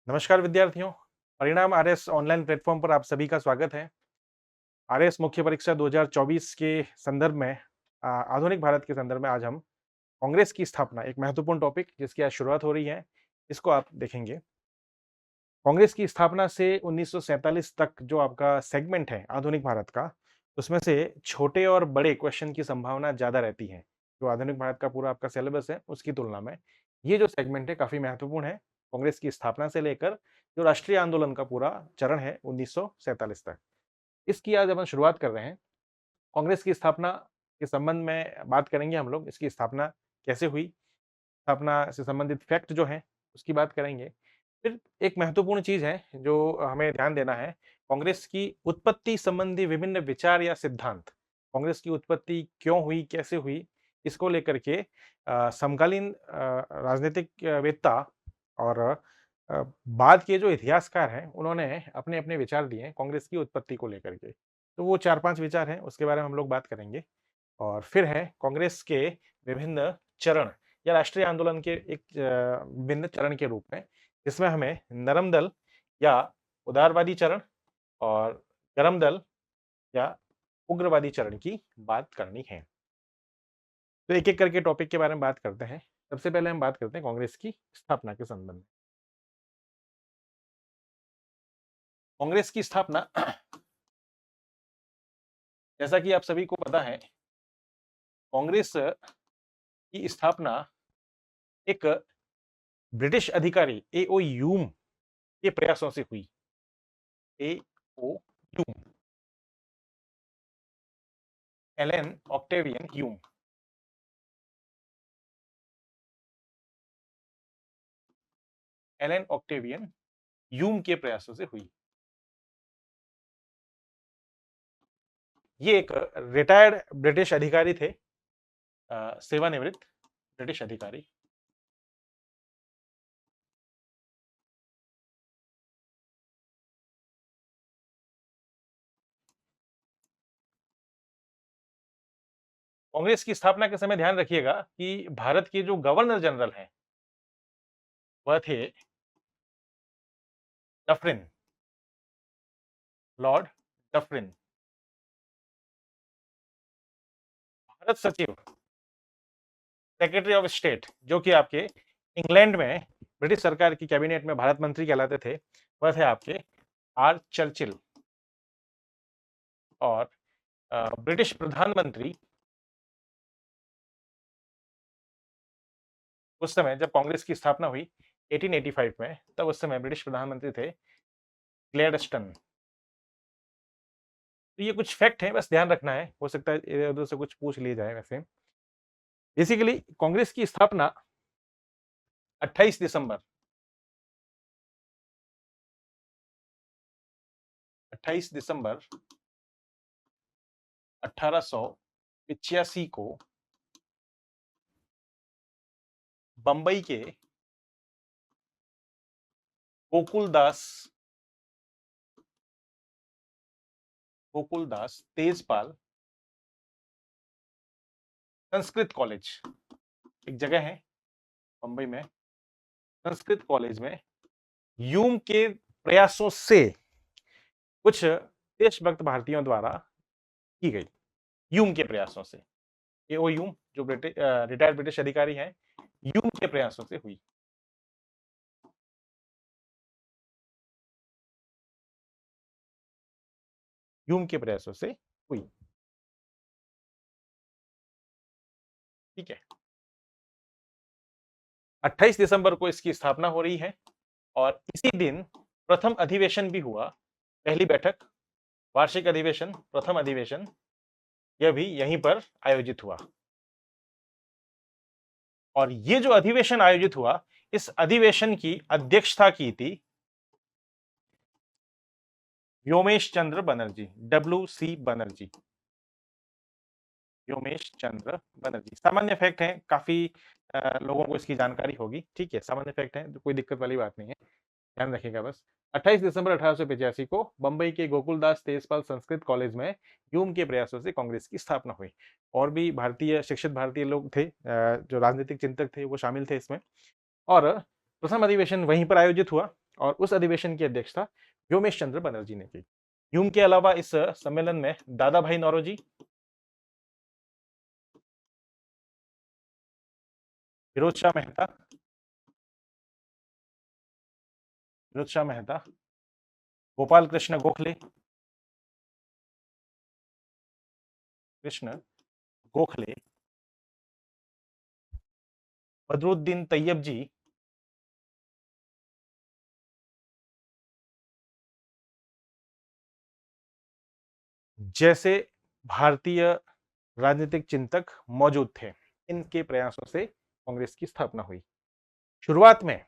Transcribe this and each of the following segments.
नमस्कार विद्यार्थियों। परिणाम आरएस ऑनलाइन प्लेटफॉर्म पर आप सभी का स्वागत है। आरएस मुख्य परीक्षा 2024 के संदर्भ में आधुनिक भारत के संदर्भ में आज हम कांग्रेस की स्थापना, एक महत्वपूर्ण टॉपिक जिसकी आज शुरुआत हो रही है, इसको आप देखेंगे। कांग्रेस की स्थापना से 1947 तक जो आपका सेगमेंट है आधुनिक भारत का, उसमें से छोटे और बड़े क्वेश्चन की संभावना ज़्यादा रहती है। जो आधुनिक भारत का पूरा आपका सिलेबस है, उसकी तुलना में ये जो सेगमेंट है काफ़ी महत्वपूर्ण है। कांग्रेस की स्थापना से लेकर जो राष्ट्रीय आंदोलन का पूरा चरण है 1947 तक, इसकी आज अपन शुरुआत कर रहे हैं। कांग्रेस की स्थापना के संबंध में बात करेंगे हम लोग, इसकी स्थापना कैसे हुई, स्थापना से संबंधित फैक्ट जो हैं, उसकी बात करेंगे। फिर एक महत्वपूर्ण चीज़ है जो हमें ध्यान देना है, कांग्रेस की उत्पत्ति संबंधी विभिन्न विचार या सिद्धांत। कांग्रेस की उत्पत्ति क्यों हुई, कैसे हुई, इसको लेकर के समकालीन राजनीतिक वेत्ता और बाद के जो इतिहासकार हैं, उन्होंने अपने-अपने विचार दिए हैं कांग्रेस की उत्पत्ति को लेकर के। तो वो 4-5 विचार हैं, उसके बारे में हम लोग बात करेंगे। और फिर है कांग्रेस के विभिन्न चरण या राष्ट्रीय आंदोलन के एक भिन्न चरण के रूप में, जिसमें हमें नरम दल या उदारवादी चरण और गरम दल या उग्रवादी चरण की बात करनी है। तो एक-एक करके टॉपिक के बारे में बात करते हैं। सबसे पहले हम बात करते हैं कांग्रेस की स्थापना के संबंध में। कांग्रेस की स्थापना जैसा कि आप सभी को पता है, कांग्रेस की स्थापना एक ब्रिटिश अधिकारी एओ ह्यूम के प्रयासों से हुई। A O Hume, Allan Octavian Hume. Allan Octavian Hume के प्रयासों से हुई। ये एक रिटायर्ड ब्रिटिश अधिकारी थे, सेवानिवृत्त ब्रिटिश अधिकारी। कांग्रेस की स्थापना के समय ध्यान रखिएगा कि भारत के जो गवर्नर जनरल हैं, वह थे डफरिन, लॉर्ड डफरिन। भारत सचिव, सेक्रेटरी ऑफ स्टेट, जो कि आपके इंग्लैंड में ब्रिटिश सरकार की कैबिनेट में भारत मंत्री कहलाते थे, वह थे आपके आर चर्चिल। और ब्रिटिश प्रधानमंत्री उस समय जब कांग्रेस की स्थापना हुई 1885 में, तब उस समय ब्रिटिश प्रधानमंत्री थे ग्लैडस्टन। तो ये कुछ फैक्ट है, बस ध्यान रखना है, हो सकता है इधर-उधर से कुछ पूछ लिया जाए। वैसे बेसिकली कांग्रेस की स्थापना 28 दिसंबर 28 दिसंबर 1885 को बंबई के गोकुलदास तेजपाल संस्कृत कॉलेज, एक जगह है बंबई में, संस्कृत कॉलेज में ह्यूम के प्रयासों से कुछ देशभक्त भारतीयों द्वारा की गई। ह्यूम के प्रयासों से, एओ ह्यूम जो रिटायर्ड ब्रिटिश अधिकारी हैं, ह्यूम के प्रयासों से हुई। ह्यूम के प्रयासों से हुई। ठीक है, 28 दिसंबर को इसकी स्थापना हो रही है और इसी दिन प्रथम अधिवेशन भी हुआ। पहली बैठक, वार्षिक अधिवेशन, प्रथम अधिवेशन, यह भी यहीं पर आयोजित हुआ। और ये जो अधिवेशन आयोजित हुआ, इस अधिवेशन की अध्यक्षता की थी व्योमेश चंद्र बनर्जी, WC बनर्जी, व्योमेश चंद्र बनर्जी। सामान्य फैक्ट है, काफी लोगों को इसकी जानकारी होगी। ठीक है, सामान्य फैक्ट है, तो कोई दिक्कत वाली बात नहीं है, ध्यान रखिएगा बस। 28 दिसंबर 1885 को बंबई के गोकुलदास तेजपाल संस्कृत कॉलेज में ह्यूम के प्रयासों से कांग्रेस की स्थापना हुई। और भी भारतीय शिक्षित भारतीय लोग थे, जो राजनीतिक चिंतक थे, वो शामिल थे इसमें। और प्रथम अधिवेशन वहीं पर आयोजित हुआ और उस अधिवेशन की अध्यक्षता व्योमेश चंद्र बनर्जी ने की। ह्यूम के अलावा इस सम्मेलन में दादा भाई नौरोजी, फिरोज शाह मेहता, गोपाल कृष्ण गोखले, बदरुद्दीन तैयब जी, जैसे भारतीय राजनीतिक चिंतक मौजूद थे। इनके प्रयासों से कांग्रेस की स्थापना हुई। शुरुआत में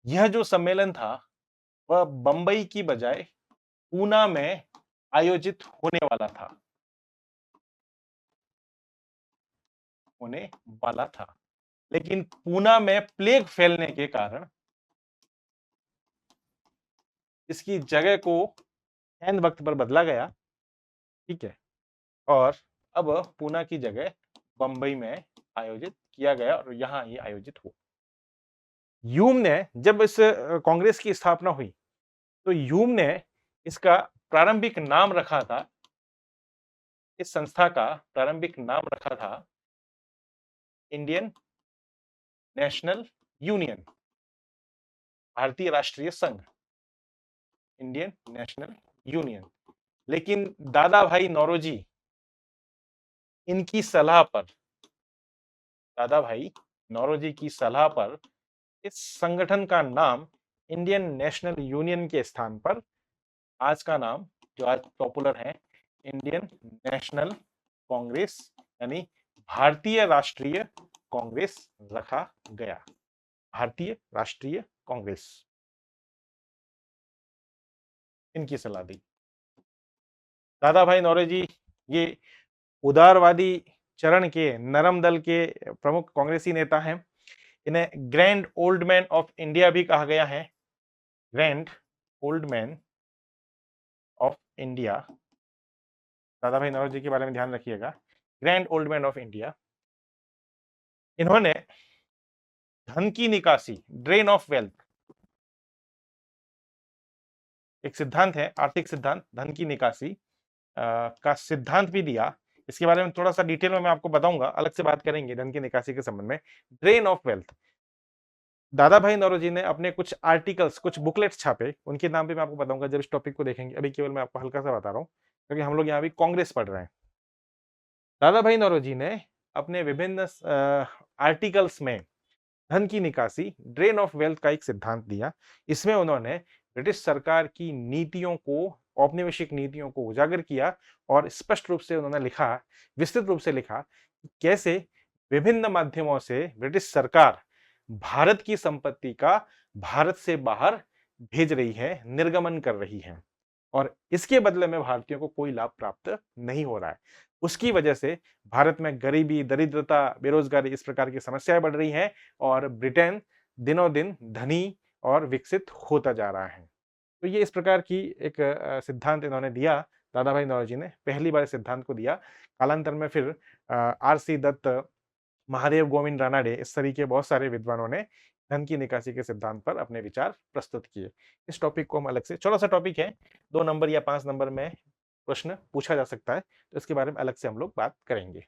यह जो सम्मेलन था वह बंबई की बजाय पूना में आयोजित होने वाला था, लेकिन पूना में प्लेग फैलने के कारण इसकी जगह को ऐन वक्त पर बदला गया। ठीक है, और अब पूना की जगह बंबई में आयोजित किया गया और यहां ये आयोजित हुआ। ह्यूम ने जब इस कांग्रेस की स्थापना हुई तो ह्यूम ने इसका प्रारंभिक नाम रखा था, इस संस्था का प्रारंभिक नाम रखा था इंडियन नेशनल यूनियन, भारतीय राष्ट्रीय संघ, इंडियन नेशनल यूनियन। लेकिन दादा भाई नौरोजी इनकी सलाह पर, दादा भाई नौरोजी की सलाह पर इस संगठन का नाम इंडियन नेशनल यूनियन के स्थान पर आज का नाम जो आज पॉपुलर है इंडियन नेशनल कांग्रेस यानी भारतीय राष्ट्रीय कांग्रेस रखा गया। भारतीय राष्ट्रीय कांग्रेस इनकी सलाह दी। दादा भाई नौरोजी ये उदारवादी चरण के नरम दल के प्रमुख कांग्रेसी नेता हैं। इन्हें grand old man of India भी कहा गया है। Grand old man of India, Dadabhai Naoroji के बारे में ध्यान रखिएगा, grand old man of India. इन्होंने धन की निकासी, ड्रेन ऑफ वेल्थ, एक सिद्धांत है, आर्थिक सिद्धांत, धन की निकासी का सिद्धांत भी दिया। इसके बारे में थोड़ा सा डिटेल में मैं आपको बताऊंगा, अलग से बात करेंगे धन की निकासी के संबंध में। ड्रेन ऑफ वेल्थ, दादा भाई नौरोजी ने अपने कुछ आर्टिकल्स, कुछ बुकलेट्स छापे, उनके नाम भी मैं आपको बताऊंगा जब इस टॉपिक को देखेंगे। अभी केवल मैं आपको हल्का सा बता रहा हूं क्योंकि हम लोग यहाँ भी कांग्रेस पढ़ रहे हैं। दादा भाई नौरोजी ने अपने विभिन्न आर्टिकल्स में धन की निकासी, ड्रेन ऑफ वेल्थ का एक सिद्धांत दिया। इसमें उन्होंने ब्रिटिश सरकार की नीतियों को, औपनिवेशिक नीतियों को उजागर किया और स्पष्ट रूप से उन्होंने लिखा, विस्तृत रूप से लिखा कि कैसे विभिन्न माध्यमों से ब्रिटिश सरकार भारत की संपत्ति का भारत से बाहर भेज रही है, निर्गमन कर रही है और इसके बदले में भारतीयों को कोई लाभ प्राप्त नहीं हो रहा है। उसकी वजह से भारत में गरीबी, दरिद्रता, बेरोजगारी इस प्रकार की समस्याएं बढ़ रही हैं और ब्रिटेन दिनों दिन धनी और विकसित होता जा रहा है। तो ये इस प्रकार की एक सिद्धांत इन्होंने दिया। दादा भाई नौरोजी ने पहली बार सिद्धांत को दिया। कालांतर में फिर आर.सी. दत्त, महादेव गोविंद रानाडे, इस तरीके बहुत सारे विद्वानों ने धन की निकासी के सिद्धांत पर अपने विचार प्रस्तुत किए। इस टॉपिक को हम अलग से, छोटा सा टॉपिक है, 2 नंबर या 5 नंबर में प्रश्न पूछा जा सकता है, तो इसके बारे में अलग से हम लोग बात करेंगे।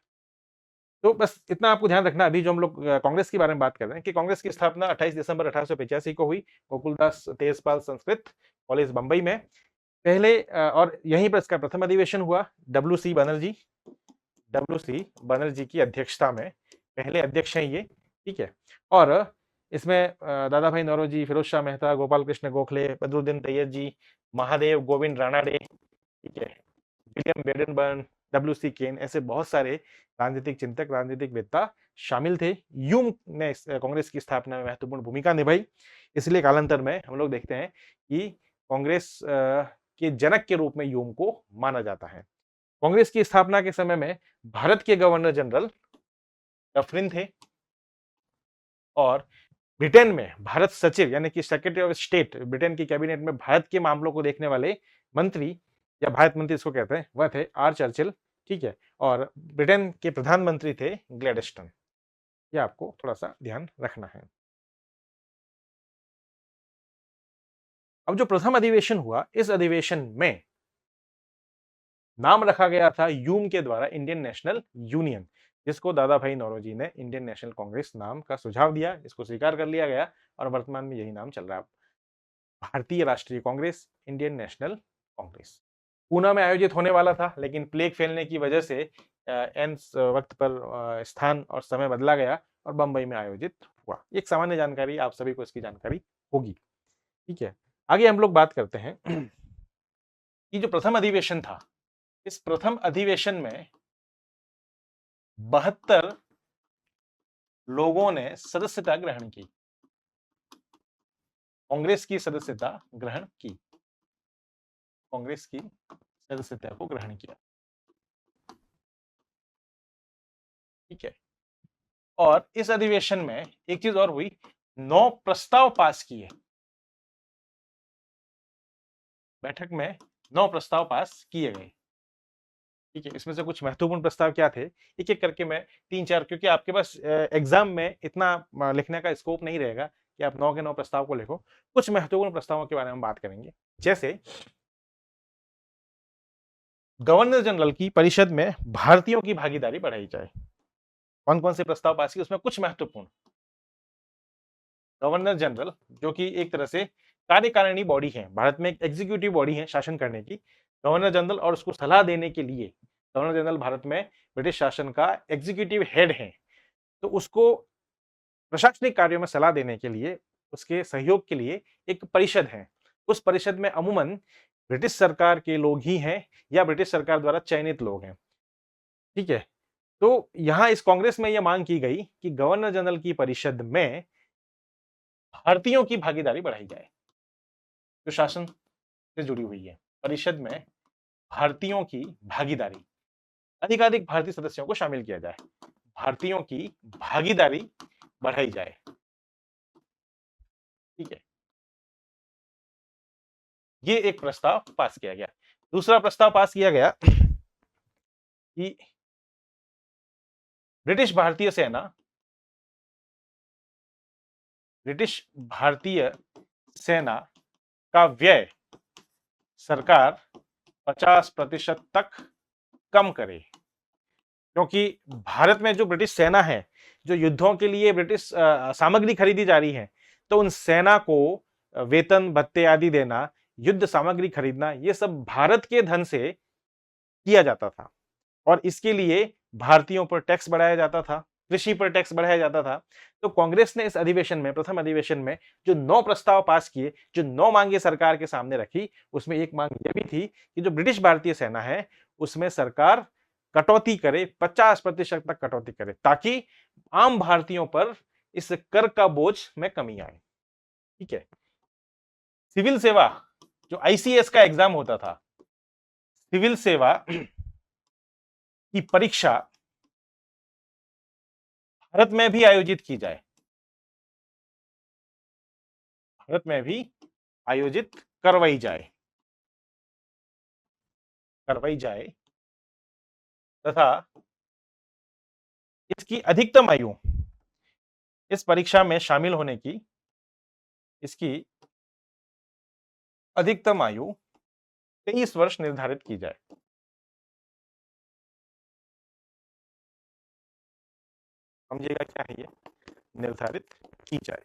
तो बस इतना आपको ध्यान रखना, अभी जो हम लोग कांग्रेस के बारे में बात कर रहे हैं कि कांग्रेस की स्थापना 28 दिसंबर 1885 को हुई, गोकुलदास तेजपाल संस्कृत कॉलेज बंबई में। पहले और यहीं पर इसका प्रथम अधिवेशन हुआ। डब्ल्यू.सी. बनर्जी की अध्यक्षता में, पहले अध्यक्ष हैं ये। ठीक है, और इसमें दादा भाई नौरोजी, फिरोज शाह मेहता, गोपाल कृष्ण गोखले, बदरुद्दीन तैयब जी, महादेव गोविंद रानाडे, ठीक है, विलियम बेडनबर्न, डब्ल्यू.सी. केन, ऐसे बहुत सारे राजनीतिक चिंतक, राजनीतिक वेत्ता शामिल थे। ह्यूम ने कांग्रेस की स्थापना में महत्वपूर्ण भूमिका निभाई। इसलिए कालांतर में हम लोग देखते हैं कि कांग्रेस के जनक के रूप में ह्यूम को माना जाता है। कांग्रेस की स्थापना के समय में भारत के गवर्नर जनरल डफरिन थे और ब्रिटेन में भारत सचिव यानी कि सेक्रेटरी ऑफ स्टेट, ब्रिटेन की कैबिनेट में भारत के मामलों को देखने वाले मंत्री या भारत मंत्री इसको कहते हैं, वह थे आर चर्चिल। ठीक है, और ब्रिटेन के प्रधानमंत्री थे ग्लैडस्टन। ये आपको थोड़ा सा ध्यान रखना है। अब जो प्रथम अधिवेशन हुआ, इस अधिवेशन में नाम रखा गया था यूम के द्वारा इंडियन नेशनल यूनियन, जिसको दादा भाई नौरोजी ने इंडियन नेशनल कांग्रेस नाम का सुझाव दिया, इसको स्वीकार कर लिया गया और वर्तमान में यही नाम चल रहा है, भारतीय राष्ट्रीय कांग्रेस, इंडियन नेशनल कांग्रेस। पूना में आयोजित होने वाला था, लेकिन प्लेग फैलने की वजह से एन वक्त पर स्थान और समय बदला गया और बंबई में आयोजित हुआ। एक सामान्य जानकारी, आप सभी को इसकी जानकारी होगी। ठीक है, आगे हम लोग बात करते हैं कि जो प्रथम अधिवेशन था, इस प्रथम अधिवेशन में 72 लोगों ने सदस्यता ग्रहण की, कांग्रेस की सदस्यता ग्रहण की, कांग्रेस की सदस्यता को ग्रहण किया। ठीक है, और इस अधिवेशन में एक चीज और हुई, 9 प्रस्ताव पास किए, बैठक में 9 प्रस्ताव पास किए गए। ठीक है, इसमें से कुछ महत्वपूर्ण प्रस्ताव क्या थे, एक एक करके मैं 3-4, क्योंकि आपके पास एग्जाम में इतना लिखने का स्कोप नहीं रहेगा कि आप 9 के 9 प्रस्ताव को लिखो। कुछ महत्वपूर्ण प्रस्तावों के बारे में बात करेंगे, जैसे गवर्नर जनरल की परिषद में भारतीयों की भागीदारी बढ़ाई जाए। कौन कौन से प्रस्ताव पास किए, उसमें कुछ महत्वपूर्ण, गवर्नर जनरल जो कि एक तरह से कार्यकारिणी बॉडी है, भारत में एक एग्जीक्यूटिव बॉडी है शासन करने की, गवर्नर जनरल, और उसको सलाह देने के लिए गवर्नर जनरल भारत में ब्रिटिश शासन का एग्जीक्यूटिव हेड है, तो उसको प्रशासनिक कार्यों में सलाह देने के लिए, उसके सहयोग के लिए एक परिषद है। उस परिषद में अमूमन ब्रिटिश सरकार के लोग ही हैं या ब्रिटिश सरकार द्वारा चयनित लोग हैं। ठीक है, तो यहां इस कांग्रेस में यह मांग की गई कि गवर्नर जनरल की परिषद में भारतीयों की भागीदारी बढ़ाई जाए, जो शासन से जुड़ी हुई है। परिषद में भारतीयों की भागीदारी, अधिकाधिक भारतीय सदस्यों को शामिल किया जाए, भारतीयों की भागीदारी बढ़ाई जाए। ठीक है, ये एक प्रस्ताव पास किया गया। दूसरा प्रस्ताव पास किया गया कि ब्रिटिश भारतीय सेना का व्यय सरकार 50% तक कम करे, क्योंकि भारत में जो ब्रिटिश सेना है, जो युद्धों के लिए ब्रिटिश सामग्री खरीदी जा रही है, तो उन सेना को वेतन भत्ते आदि देना, युद्ध सामग्री खरीदना, ये सब भारत के धन से किया जाता था और इसके लिए भारतीयों पर टैक्स बढ़ाया जाता था, कृषि पर टैक्स बढ़ाया जाता था। तो कांग्रेस ने इस अधिवेशन में, प्रथम अधिवेशन में, जो 9 प्रस्ताव पास किए, जो 9 मांगे सरकार के सामने रखी, उसमें एक मांग यह भी थी कि जो ब्रिटिश भारतीय सेना है उसमें सरकार कटौती करे, 50% तक कटौती करे, ताकि आम भारतीयों पर इस कर का बोझ में कमी आए। ठीक है, सिविल सेवा, जो आईसीएस का एग्जाम होता था, सिविल सेवा की परीक्षा भारत में भी आयोजित की जाए, भारत में भी आयोजित करवाई जाए तथा इसकी अधिकतम आयु, इस परीक्षा में शामिल होने की इसकी अधिकतम आयु 23 वर्ष निर्धारित की जाए। समझिएगा क्या है ये, निर्धारित की जाए।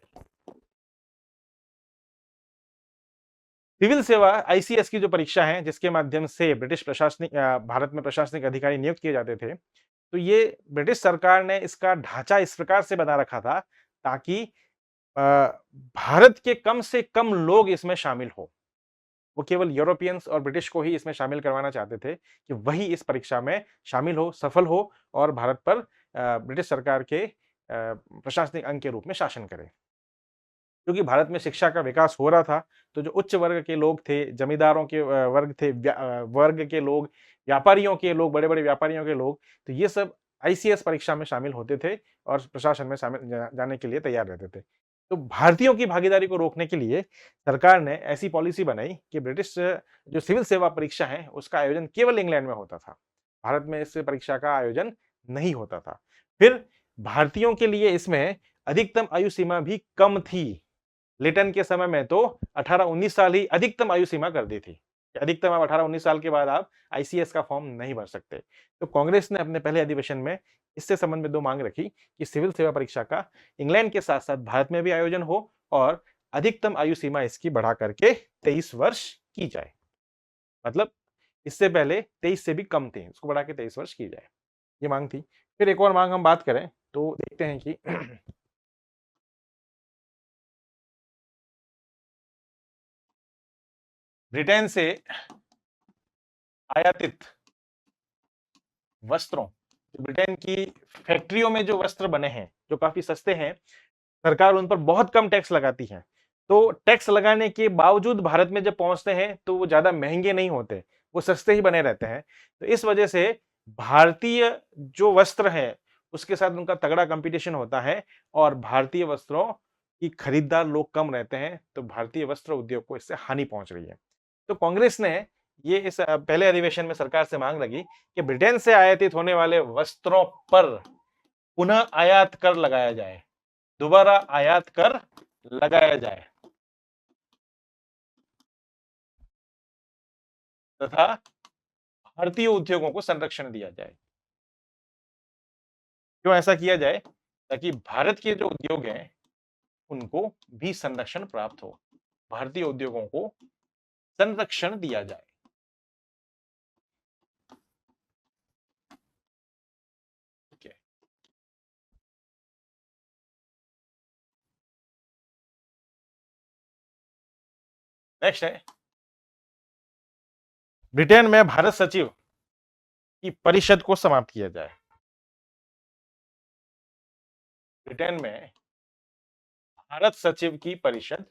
सिविल सेवा आईसीएस की जो परीक्षा है, जिसके माध्यम से ब्रिटिश प्रशासनिक भारत में प्रशासनिक अधिकारी नियुक्त किए जाते थे, तो ये ब्रिटिश सरकार ने इसका ढांचा इस प्रकार से बना रखा था ताकि भारत के कम से कम लोग इसमें शामिल हो। वो केवल यूरोपियंस और ब्रिटिश को ही इसमें शामिल करवाना चाहते थे कि वही इस परीक्षा में शामिल हो, सफल हो और भारत पर ब्रिटिश सरकार के प्रशासनिक अंग के रूप में शासन करे। क्योंकि भारत में शिक्षा का विकास हो रहा था, तो जो उच्च वर्ग के लोग थे, जमींदारों के वर्ग थे, वर्ग के लोग, व्यापारियों के लोग, बड़े-बड़े व्यापारियों के लोग, तो ये सब आईसीएस परीक्षा में शामिल होते थे और प्रशासन में शामिल जाने के लिए तैयार रहते थे। तो भारतीयों की भागीदारी को रोकने के लिए सरकार ने ऐसी पॉलिसी बनाई कि ब्रिटिश जो सिविल सेवा परीक्षा है, उसका आयोजन केवल इंग्लैंड में होता था। भारत में इस परीक्षा का आयोजन नहीं होता था। फिर भारतीयों के लिए इसमें अधिकतम आयु सीमा भी कम थी। लिटन के समय में तो 18-19 साल ही अधिकतम आयु सीमा कर दी थी। अधिकतम आप 18-19 साल के बाद आप आईसीएस का फॉर्म नहीं भर सकते। तो कांग्रेस ने अपने पहले अधिवेशन में इससे संबंध में 2 मांग रखी कि सिविल सेवा परीक्षा का इंग्लैंड के साथ-साथ भारत में भी आयोजन हो और अधिकतम आयु सीमा इसकी बढ़ा करके 23 वर्ष की जाए। मतलब इससे पहले 23 से भी कम थी, उसको बढ़ा के 23 वर्ष की जाए। ये मांग थी। फिर एक और मांग हम बात करें तो देखते हैं कि ब्रिटेन से आयातित वस्त्रों, ब्रिटेन की फैक्ट्रियों में जो वस्त्र बने हैं, जो काफी सस्ते हैं, सरकार उन पर बहुत कम टैक्स लगाती है। तो टैक्स लगाने के बावजूद भारत में जब पहुंचते हैं तो वो ज्यादा महंगे नहीं होते, वो सस्ते ही बने रहते हैं। तो इस वजह से भारतीय जो वस्त्र है उसके साथ उनका तगड़ा कंपटीशन होता है और भारतीय वस्त्रों की खरीदार लोग कम रहते हैं, तो भारतीय वस्त्र उद्योग को इससे हानि पहुंच रही है। तो कांग्रेस ने ये इस पहले अधिवेशन में सरकार से मांग रखी कि ब्रिटेन से आयातित होने वाले वस्त्रों पर पुनः आयात कर लगाया जाए, दोबारा आयात कर लगाया जाए तथा भारतीय उद्योगों को संरक्षण दिया जाए। क्यों ऐसा किया जाए? ताकि भारत के जो उद्योग हैं उनको भी संरक्षण प्राप्त हो, भारतीय उद्योगों को संरक्षण दिया जाए। ठीक है। नेक्स्ट है ब्रिटेन में भारत सचिव की परिषद को समाप्त किया जाए। ब्रिटेन में भारत सचिव की परिषद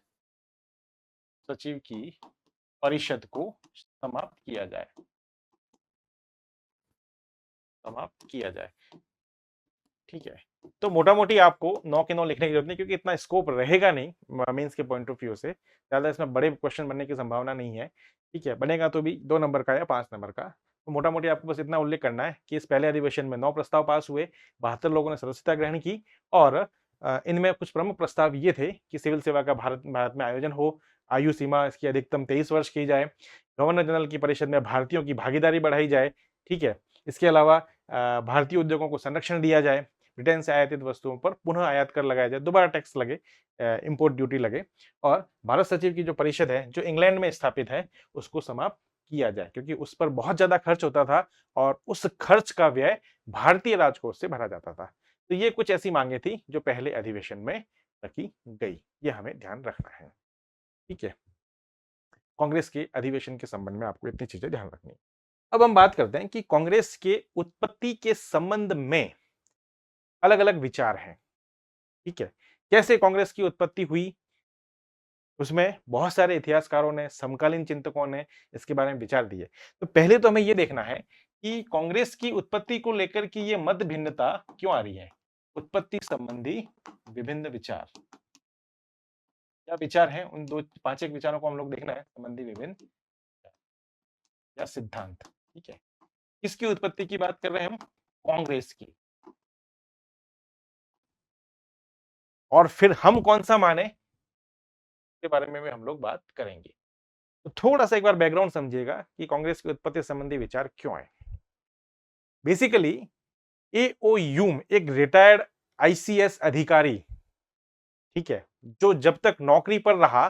को समाप्त किया जाए, समाप्त किया जाए। ठीक है। तो मोटा मोटी आपको 9 के 9 लिखने की जरूरत नहीं, क्योंकि इतना स्कोप रहेगा नहीं मेंस के पॉइंट ऑफ व्यू से, ज्यादा इसमें बड़े क्वेश्चन बनने की संभावना नहीं है। ठीक है, बनेगा तो भी 2 नंबर का या 5 नंबर का। तो मोटा मोटी आपको बस इतना उल्लेख करना है कि इस पहले अधिवेशन में 9 प्रस्ताव पास हुए, 72 लोगों ने सदस्यता ग्रहण की और इनमें कुछ प्रमुख प्रस्ताव ये थे कि सिविल सेवा का भारत में आयोजन हो, आयु सीमा इसकी अधिकतम 23 वर्ष की जाए, गवर्नर जनरल की परिषद में भारतीयों की भागीदारी बढ़ाई जाए। ठीक है, इसके अलावा भारतीय उद्योगों को संरक्षण दिया जाए, ब्रिटेन से आयातित वस्तुओं पर पुनः आयात कर लगाया जाए, दोबारा टैक्स लगे, इंपोर्ट ड्यूटी लगे और भारत सचिव की जो परिषद है जो इंग्लैंड में स्थापित है उसको समाप्त किया जाए, क्योंकि उस पर बहुत ज्यादा खर्च होता था और उस खर्च का व्यय भारतीय राजकोष से भरा जाता था। तो ये कुछ ऐसी मांगे थी जो पहले अधिवेशन में रखी गई, ये हमें ध्यान रखना है। ठीक है, कांग्रेस के अधिवेशन के संबंध में आपको इतनी चीजें ध्यान रखनी है। अब हम बात करते हैं कि कांग्रेस के उत्पत्ति के संबंध में अलग अलग विचार हैं। ठीक है, कैसे कांग्रेस की उत्पत्ति हुई, उसमें बहुत सारे इतिहासकारों ने, समकालीन चिंतकों ने इसके बारे में विचार दिए। तो पहले तो हमें यह देखना है कि कांग्रेस की उत्पत्ति को लेकर की ये मत भिन्नता क्यों आ रही है। उत्पत्ति संबंधी विभिन्न विचार, क्या विचार हैं, उन 5 विचारों को हम लोग देखना है, संबंधी विभिन्न या सिद्धांत। ठीक है, किसकी उत्पत्ति की बात कर रहे हैं हम? कांग्रेस की। और फिर हम कौन सा माने के बारे में भी हम लोग बात करेंगे। तो थोड़ा सा एक बार बैकग्राउंड समझिएगा कि कांग्रेस की उत्पत्ति संबंधी विचार क्यों आए। बेसिकली एओ ह्यूम एक रिटायर्ड आईसीएस अधिकारी, ठीक है, जो जब तक नौकरी पर रहा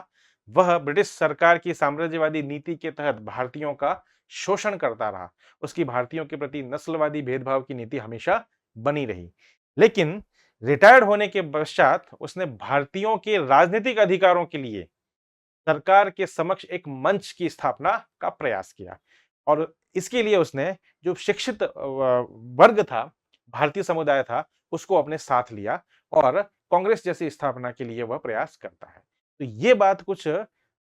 वह ब्रिटिश सरकार की साम्राज्यवादी नीति के तहत भारतीयों का शोषण करता रहा। उसकी भारतीयों के प्रति नस्लवादी भेदभाव की नीति हमेशा बनी रही। लेकिन रिटायर्ड होने के पश्चात उसने भारतीयों के राजनीतिक अधिकारों के लिए सरकार के समक्ष एक मंच की स्थापना का प्रयास किया और इसके लिए उसने जो शिक्षित वर्ग था, भारतीय समुदाय था, उसको अपने साथ लिया और कांग्रेस जैसी स्थापना के लिए वह प्रयास करता है। तो ये बात कुछ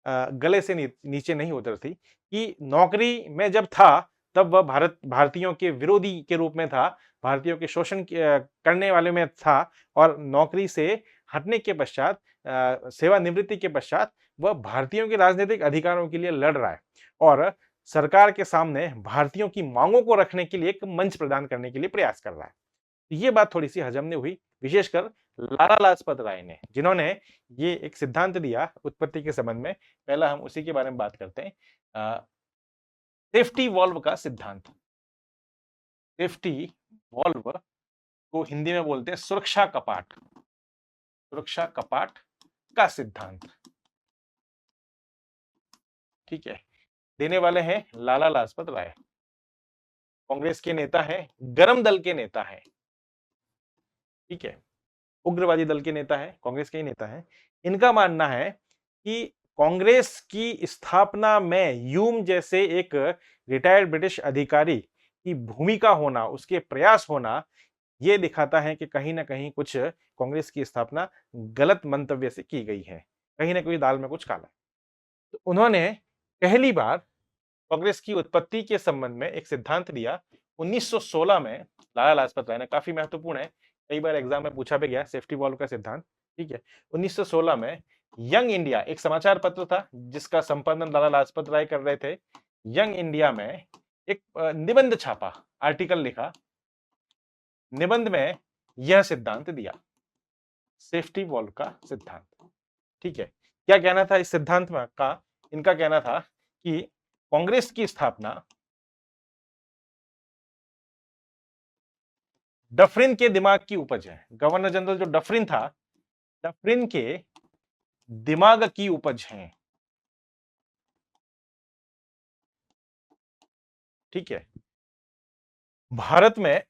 गले से नीचे नहीं उतर थी कि नौकरी में जब था तब वह भारतीयों के विरोधी के रूप में था, भारतीयों के शोषण करने वाले में था और नौकरी से हटने के पश्चात, सेवानिवृत्ति के पश्चात वह भारतीयों के राजनीतिक अधिकारों के लिए लड़ रहा है और सरकार के सामने भारतीयों की मांगों को रखने के लिए एक मंच प्रदान करने के लिए प्रयास कर रहा है। तो ये बात थोड़ी सी हजम नहीं हुई, विशेषकर लाला लाजपत राय ने, जिन्होंने ये एक सिद्धांत दिया उत्पत्ति के संबंध में। पहला हम उसी के बारे में बात करते हैं। सेफ्टी वॉल्व का सिद्धांत। सेफ्टी वॉल्व को हिंदी में बोलते हैं सुरक्षा कपाट। सुरक्षा कपाट का सिद्धांत, ठीक है। देने वाले हैं लाला लाजपत राय, कांग्रेस के नेता हैं, गरम दल के नेता हैं, ठीक है, उग्रवादी दल के नेता हैं, कांग्रेस के ही नेता हैं। इनका मानना है कि कांग्रेस की स्थापना में ह्यूम जैसे एक रिटायर्ड ब्रिटिश अधिकारी की भूमिका होना, उसके प्रयास होना, यह दिखाता है कि कहीं ना कहीं कुछ कांग्रेस की स्थापना गलत मंतव्य से की गई है, कहीं ना कहीं दाल में कुछ काला। तो उन्होंने पहली बार कांग्रेस की उत्पत्ति के संबंध में एक सिद्धांत दिया 1916 में। लाला लाजपत राय ने, काफी महत्वपूर्ण है, कई बार एग्जाम में पूछा भी गया, सेफ्टी वॉल्व का सिद्धांत, ठीक है। 1916 में यंग इंडिया एक समाचार पत्र था जिसका संपादन लाला लाजपत राय कर रहे थे। यंग इंडिया में एक निबंध छापा, आर्टिकल लिखा, निबंध में यह सिद्धांत दिया, सेफ्टी वॉल्व का सिद्धांत, ठीक है। क्या कहना था इस सिद्धांत में का? इनका कहना था कि कांग्रेस की स्थापना डफरिन के दिमाग की उपज है। गवर्नर जनरल जो डफरिन था, डफरिन के दिमाग की उपज है, ठीक है। भारत में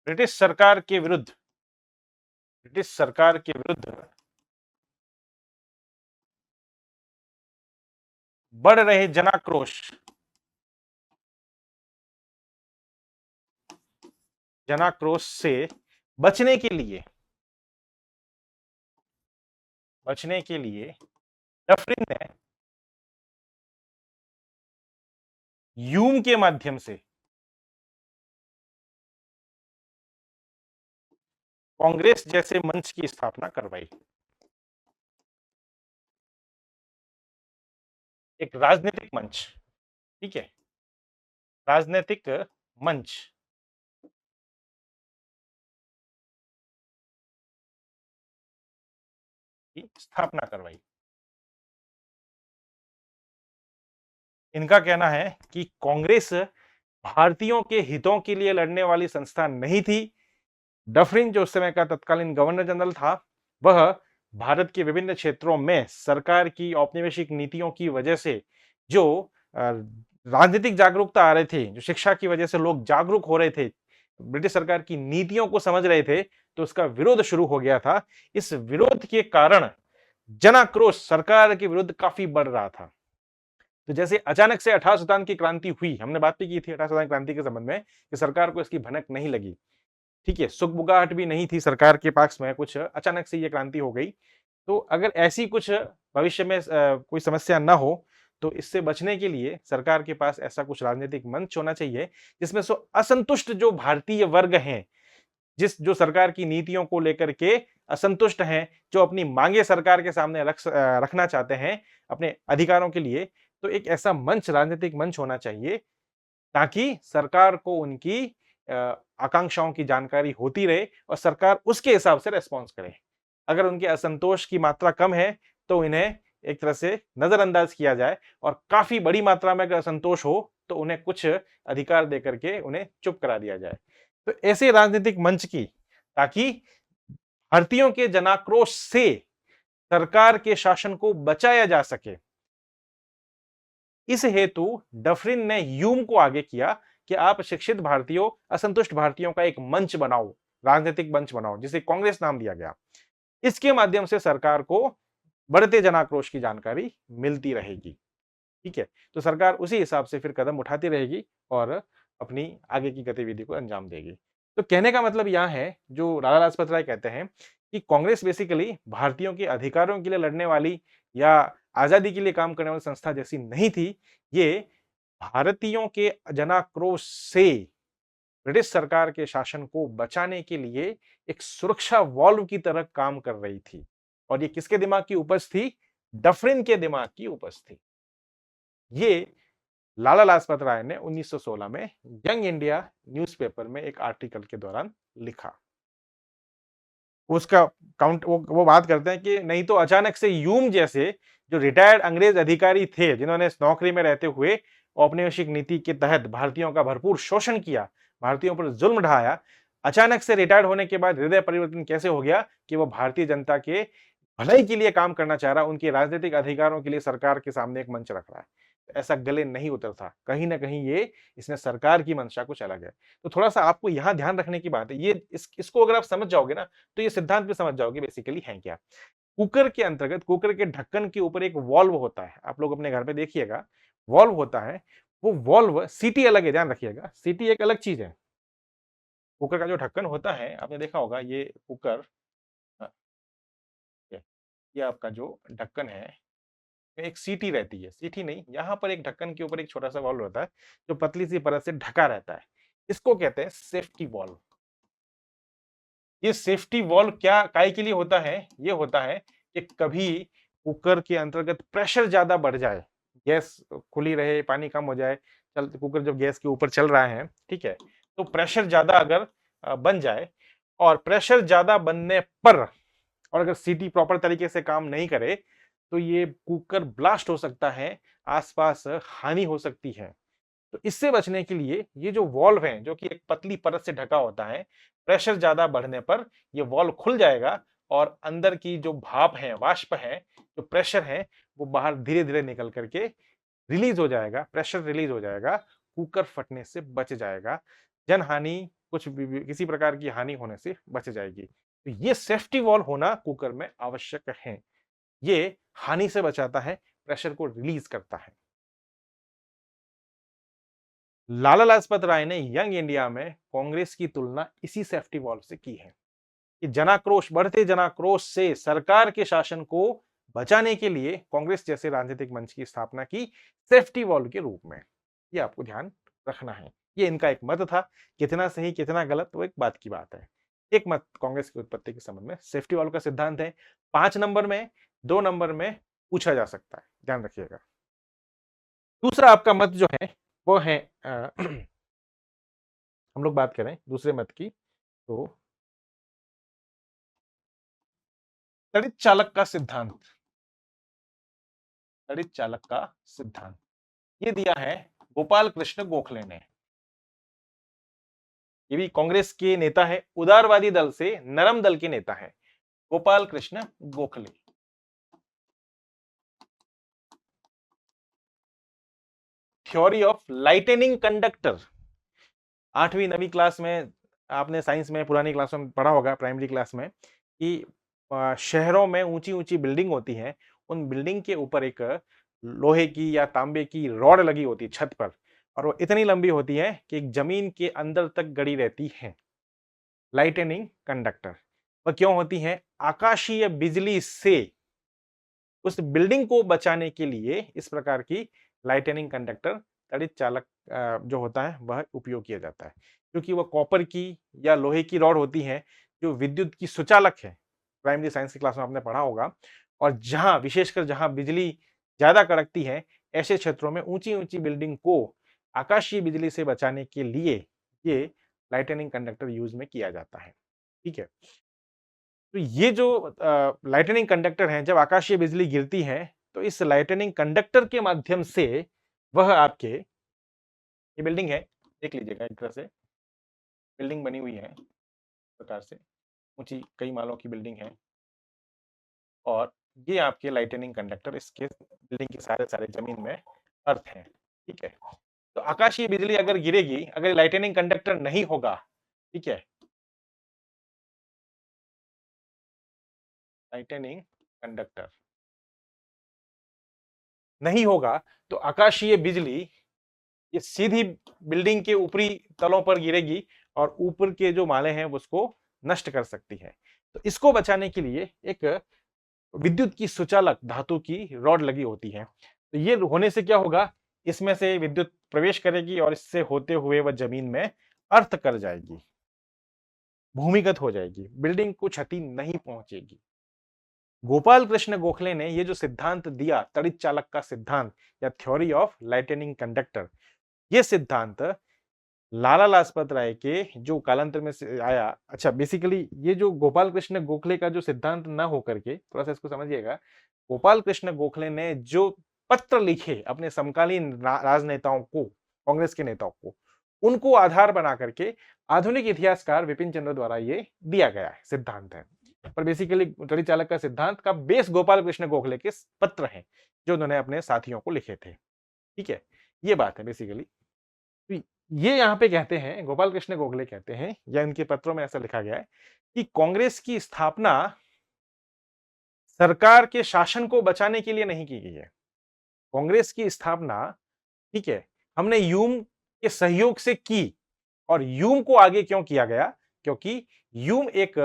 ब्रिटिश सरकार के विरुद्ध, ब्रिटिश सरकार के विरुद्ध बढ़ रहे जनाक्रोश, जनाक्रोश से बचने के लिए, बचने के लिए डफरिन ने ह्यूम के माध्यम से कांग्रेस जैसे मंच की स्थापना करवाई। एक राजनीतिक मंच, ठीक है, राजनीतिक मंच की स्थापना करवाई। इनका कहना है कि कांग्रेस भारतीयों के हितों के लिए लड़ने वाली संस्था नहीं थी। डफरिन जो उस समय का तत्कालीन गवर्नर जनरल था, वह भारत के विभिन्न क्षेत्रों में सरकार की औपनिवेशिक नीतियों की वजह से जो राजनीतिक जागरूकता आ रहे थे, जो शिक्षा की वजह से लोग जागरूक हो रहे थे, ब्रिटिश सरकार की नीतियों को समझ रहे थे, तो उसका विरोध शुरू हो गया था। इस विरोध के कारण जनाक्रोश सरकार के विरुद्ध काफी बढ़ रहा था। तो जैसे अचानक से 18 सितंबर की क्रांति हुई, हमने बात भी की थी 18 सितंबर क्रांति के संबंध में, कि सरकार को इसकी भनक नहीं लगी, ठीक है, सुगबुगाहट भी नहीं थी सरकार के पक्ष में, कुछ अचानक से ये क्रांति हो गई। तो अगर ऐसी कुछ भविष्य में कोई समस्या ना हो, तो इससे बचने के लिए सरकार के पास ऐसा कुछ राजनीतिक मंच होना चाहिए जिसमें सो असंतुष्ट जो भारतीय वर्ग हैं, जो सरकार की नीतियों को लेकर के असंतुष्ट हैं, जो अपनी मांगे सरकार के सामने रखना चाहते हैं अपने अधिकारों के लिए, तो एक ऐसा मंच, राजनीतिक मंच होना चाहिए ताकि सरकार को उनकी आकांक्षाओं की जानकारी होती रहे और सरकार उसके हिसाब से रेस्पॉन्स करे। अगर उनके असंतोष की मात्रा कम है तो इन्हें एक तरह से नजरअंदाज किया जाए, और काफी बड़ी मात्रा में अगर असंतोष हो तो उन्हें कुछ अधिकार देकर के उन्हें चुप करा दिया जाए। तो ऐसे राजनीतिक मंच की, ताकि भारतीयों के जनाक्रोश से सरकार के शासन को बचाया जा सके, इस हेतु डफरिन ने ह्यूम को आगे किया कि आप शिक्षित भारतीयों, असंतुष्ट भारतीयों का एक मंच बनाओ, राजनीतिक मंच बनाओ, जिसे कांग्रेस नाम दिया गया। इसके माध्यम से सरकार को बढ़ते जनाक्रोश की जानकारी मिलती रहेगी, ठीक है। तो सरकार उसी हिसाब से फिर कदम उठाती रहेगी और अपनी आगे की गतिविधि को अंजाम देगी। तो कहने का मतलब यह है, जो लाला लाजपत राय कहते हैं कि कांग्रेस बेसिकली भारतीयों के अधिकारों के लिए लड़ने वाली या आजादी के लिए काम करने वाली संस्था जैसी नहीं थी। ये भारतीयों के जनाक्रोश से ब्रिटिश सरकार के शासन को बचाने के लिए एक सुरक्षा वॉल्व की तरह काम कर रही थी। और ये किसके दिमाग की उपज थी? डफरिन के दिमाग की उपज थी। ये लाला लाजपत राय ने 1916 में यंग इंडिया न्यूज़पेपर में एक आर्टिकल के दौरान लिखा। उसका काउंट वो बात करते हैं कि नहीं तो अचानक से ह्यूम जैसे जो रिटायर्ड अंग्रेज अधिकारी थे, जिन्होंने इस नौकरी में रहते हुए औपनिवेशिक नीति के तहत भारतीयों का भरपूर शोषण किया, भारतीयों पर जुल्म ढाया, अचानक से रिटायर्ड होने के बाद हृदय परिवर्तन कैसे हो गया कि वो भारतीय जनता के भलाई के लिए काम करना चाह रहा, उनके राजनीतिक अधिकारों के लिए सरकार के सामने एक मंच रख रहा है। ऐसा गले नहीं उतरता। कहीं न कहीं ये इसमें सरकार की मंशा कुछ अलग है। तो थोड़ा-सा आपको यहाँ ध्यान रखने की बात है। ये इसको अगर आप समझ जाओगे ना, तो ये सिद्धांत भी समझ जाओगे बेसिकली है क्या। कुकर के अंतर्गत कुकर के ढक्कन के ऊपर एक वाल्व होता है। आप लोग अपने घर पे देखिएगा, वाल्व होता है। वो वाल्व सीटी अलग है, ध्यान रखिएगा। सीटी एक अलग चीज़ है। कुकर का जो ढक्कन होता है, आपने देखा होगा ये कुकर अ, ये आपका जो ढक्कन है, एक सीटी रहती है। सीटी नहीं, यहाँ पर एक ढक्कन के ऊपर एक छोटा-सा वाल्व होता है, जो पतली सी परत से ढका रहता है। इसको कहते हैं सेफ्टी वाल्व। ये सेफ्टी वाल्व क्या काय के लिए होता है? ये होता है कि कभी कुकर के अंतर्गत प्रेशर ज़्यादा बढ़ जाए, गैस खुली रहे, पानी कम हो जाए, कुकर जब गैस के ऊपर चल रहा है, ठीक है? तो प्रेशर ज़्यादा अगर बन जाए और प्रेशर ज़्यादा बनने पर और अगर सीटी प्रॉपर तरीके से काम नहीं करे, तो ये कुकर ब्लास्ट हो सकता है, आस-पास हानि हो सकती है। तो इससे बचने के लिए ये जो वाल्व है, जो कि एक पतली परत से ढका होता है, प्रेशर ज़्यादा बढ़ने पर ये वाल्व खुल जाएगा और अंदर की जो भाप है, वाष्प है, जो प्रेशर है, वो बाहर धीरे-धीरे निकल कर के रिलीज़ हो जाएगा, प्रेशर रिलीज़ हो जाएगा, कुकर फटने से बच जाएगा, जनहानि कुछ भी किसी प्रकार की हानि होने से बच जाएगी। तो ये सेफ्टी वाल्व होना कुकर में आवश्यक है। ये हानि से बचाता है, प्रेशर को रिलीज़ करता है। लाला लाजपत राय ने यंग इंडिया में कांग्रेस की तुलना इसी सेफ्टी वॉल्व से की है कि जनाक्रोश बढ़ते जनाक्रोश से सरकार के शासन को बचाने के लिए कांग्रेस जैसे राजनीतिक मंच की स्थापना की सेफ्टी वॉल्व के रूप में। ये आपको ध्यान रखना है। ये इनका एक मत था। कितना सही कितना गलत वो एक बात की बात है। एक मत कांग्रेस की उत्पत्ति के संबंध में सेफ्टी वॉल्व का सिद्धांत है। 5 नंबर में 2 नंबर में पूछा जा सकता है, ध्यान रखिएगा। दूसरा आपका मत जो है वो है हम लोग बात करें दूसरे मत की, तो तड़ित चालक का सिद्धांत। तड़ित चालक का सिद्धांत ये दिया है गोपाल कृष्ण गोखले ने। ये भी कांग्रेस के नेता है, उदारवादी दल से नरम दल के नेता है, Gopal Krishna Gokhale. Theory of lightning conductor. 8वीं 9वीं क्लास में आपने साइंस में पुरानी क्लास में पढ़ा होगा, प्राइमरी क्लास में, कि शहरों में ऊंची ऊंची बिल्डिंग होती हैं, उन बिल्डिंग के ऊपर एक लोहे की या तांबे की रॉड लगी होती है छत पर, और वो इतनी लंबी होती है कि एक जमीन के अंदर तक गड़ी रहती है। लाइटनिंग कंडक्टर वह क्यों होती है? आकाशीय बिजली से उस बिल्डिंग को बचाने के लिए इस प्रकार की लाइटनिंग कंडक्टर तड़ित चालक जो होता है वह उपयोग किया जाता है, क्योंकि वह कॉपर की या लोहे की रॉड होती है जो विद्युत की सुचालक है। प्राइमरी साइंस की क्लास में आपने पढ़ा होगा। और जहां विशेषकर जहां बिजली ज्यादा कड़कती है, ऐसे क्षेत्रों में ऊंची ऊंची बिल्डिंग को आकाशीय बिजली से बचाने के लिए ये लाइटनिंग कंडक्टर यूज में किया जाता है। ठीक है। तो ये जो लाइटनिंग कंडक्टर हैं, जब आकाशीय बिजली गिरती है, तो इस लाइटनिंग कंडक्टर के माध्यम से वह आपके ये बिल्डिंग है, देख लीजिएगा एक तरह से बिल्डिंग बनी हुई है, प्रकार से ऊंची कई मालों की बिल्डिंग है, और ये आपके लाइटनिंग कंडक्टर इसके बिल्डिंग के सारे सारे जमीन में अर्थ हैं। ठीक है। तो आकाशीय बिजली अगर गिरेगी, अगर लाइटनिंग कंडक्टर नहीं होगा, ठीक है, लाइटनिंग कंडक्टर नहीं होगा, तो आकाशीय बिजली ये सीधी बिल्डिंग के ऊपरी तलों पर गिरेगी और ऊपर के जो माले हैं उसको नष्ट कर सकती है। तो इसको बचाने के लिए एक विद्युत की सुचालक धातु की रॉड लगी होती है। तो ये होने से क्या होगा, इसमें से विद्युत प्रवेश करेगी और इससे होते हुए वह जमीन में अर्थ कर जाएगी, भूमिगत हो जाएगी, बिल्डिंग को क्षति नहीं पहुंचेगी। गोपाल कृष्ण गोखले ने ये जो सिद्धांत दिया, तड़ित चालक का सिद्धांत या थ्योरी ऑफ लाइटनिंग कंडक्टर, ये सिद्धांत लाला लाजपत राय के जो कालांतर में से आया। अच्छा, बेसिकली ये जो गोपाल कृष्ण गोखले का जो सिद्धांत ना होकर के, थोड़ा सा इसको समझिएगा, गोपाल कृष्ण गोखले ने जो पत्र लिखे अपने समकालीन राजनेताओं को, कांग्रेस के नेताओं को, उनको आधार बना करके आधुनिक इतिहासकार विपिन चंद्र द्वारा ये दिया गया है, सिद्धांत है। पर बेसिकली तड़ित चालक का सिद्धांत का बेस गोपाल कृष्ण गोखले के पत्र हैं जो उन्होंने अपने साथियों को लिखे थे। ठीक है, ये बात है बेसिकली। तो ये यहाँ पे कहते हैं, गोपाल कृष्ण गोखले कहते हैं, या इनके पत्रों में ऐसा लिखा गया है कि कांग्रेस की स्थापना सरकार के शासन को बचाने के लिए नहीं की गई है। कांग्रेस की स्थापना, ठीक है, हमने ह्यूम के सहयोग से की। और ह्यूम को आगे क्यों किया गया? क्योंकि ह्यूम एक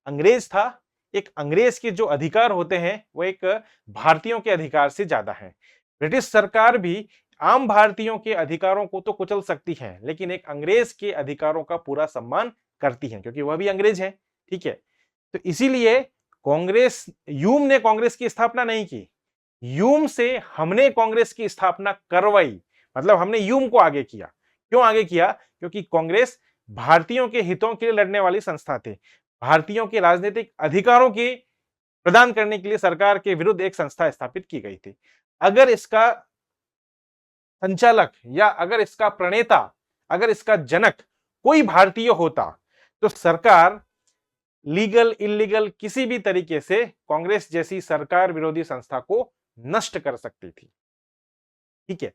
अंग्रेज था। एक अंग्रेज के जो अधिकार होते हैं वो एक भारतीयों के अधिकार से ज्यादा है। ब्रिटिश सरकार भी आम भारतीयों के अधिकारों को तो कुचल सकती है, लेकिन एक अंग्रेज के अधिकारों का पूरा सम्मान करती है, क्योंकि वह भी अंग्रेज है। ठीक है, तो इसीलिए कांग्रेस, ह्यूम ने कांग्रेस की स्थापना नहीं की, ह्यूम से हमने कांग्रेस की स्थापना करवाई। मतलब हमने ह्यूम को आगे किया। क्यों आगे किया? क्योंकि कांग्रेस भारतीयों के हितों के लिए लड़ने वाली संस्था थी। भारतीयों के राजनीतिक अधिकारों की प्रदान करने के लिए सरकार के विरुद्ध एक संस्था स्थापित की गई थी। अगर इसका संचालक या अगर इसका प्रणेता, अगर इसका जनक कोई भारतीय होता, तो सरकार लीगल इलीगल किसी भी तरीके से कांग्रेस जैसी सरकार विरोधी संस्था को नष्ट कर सकती थी। ठीक है,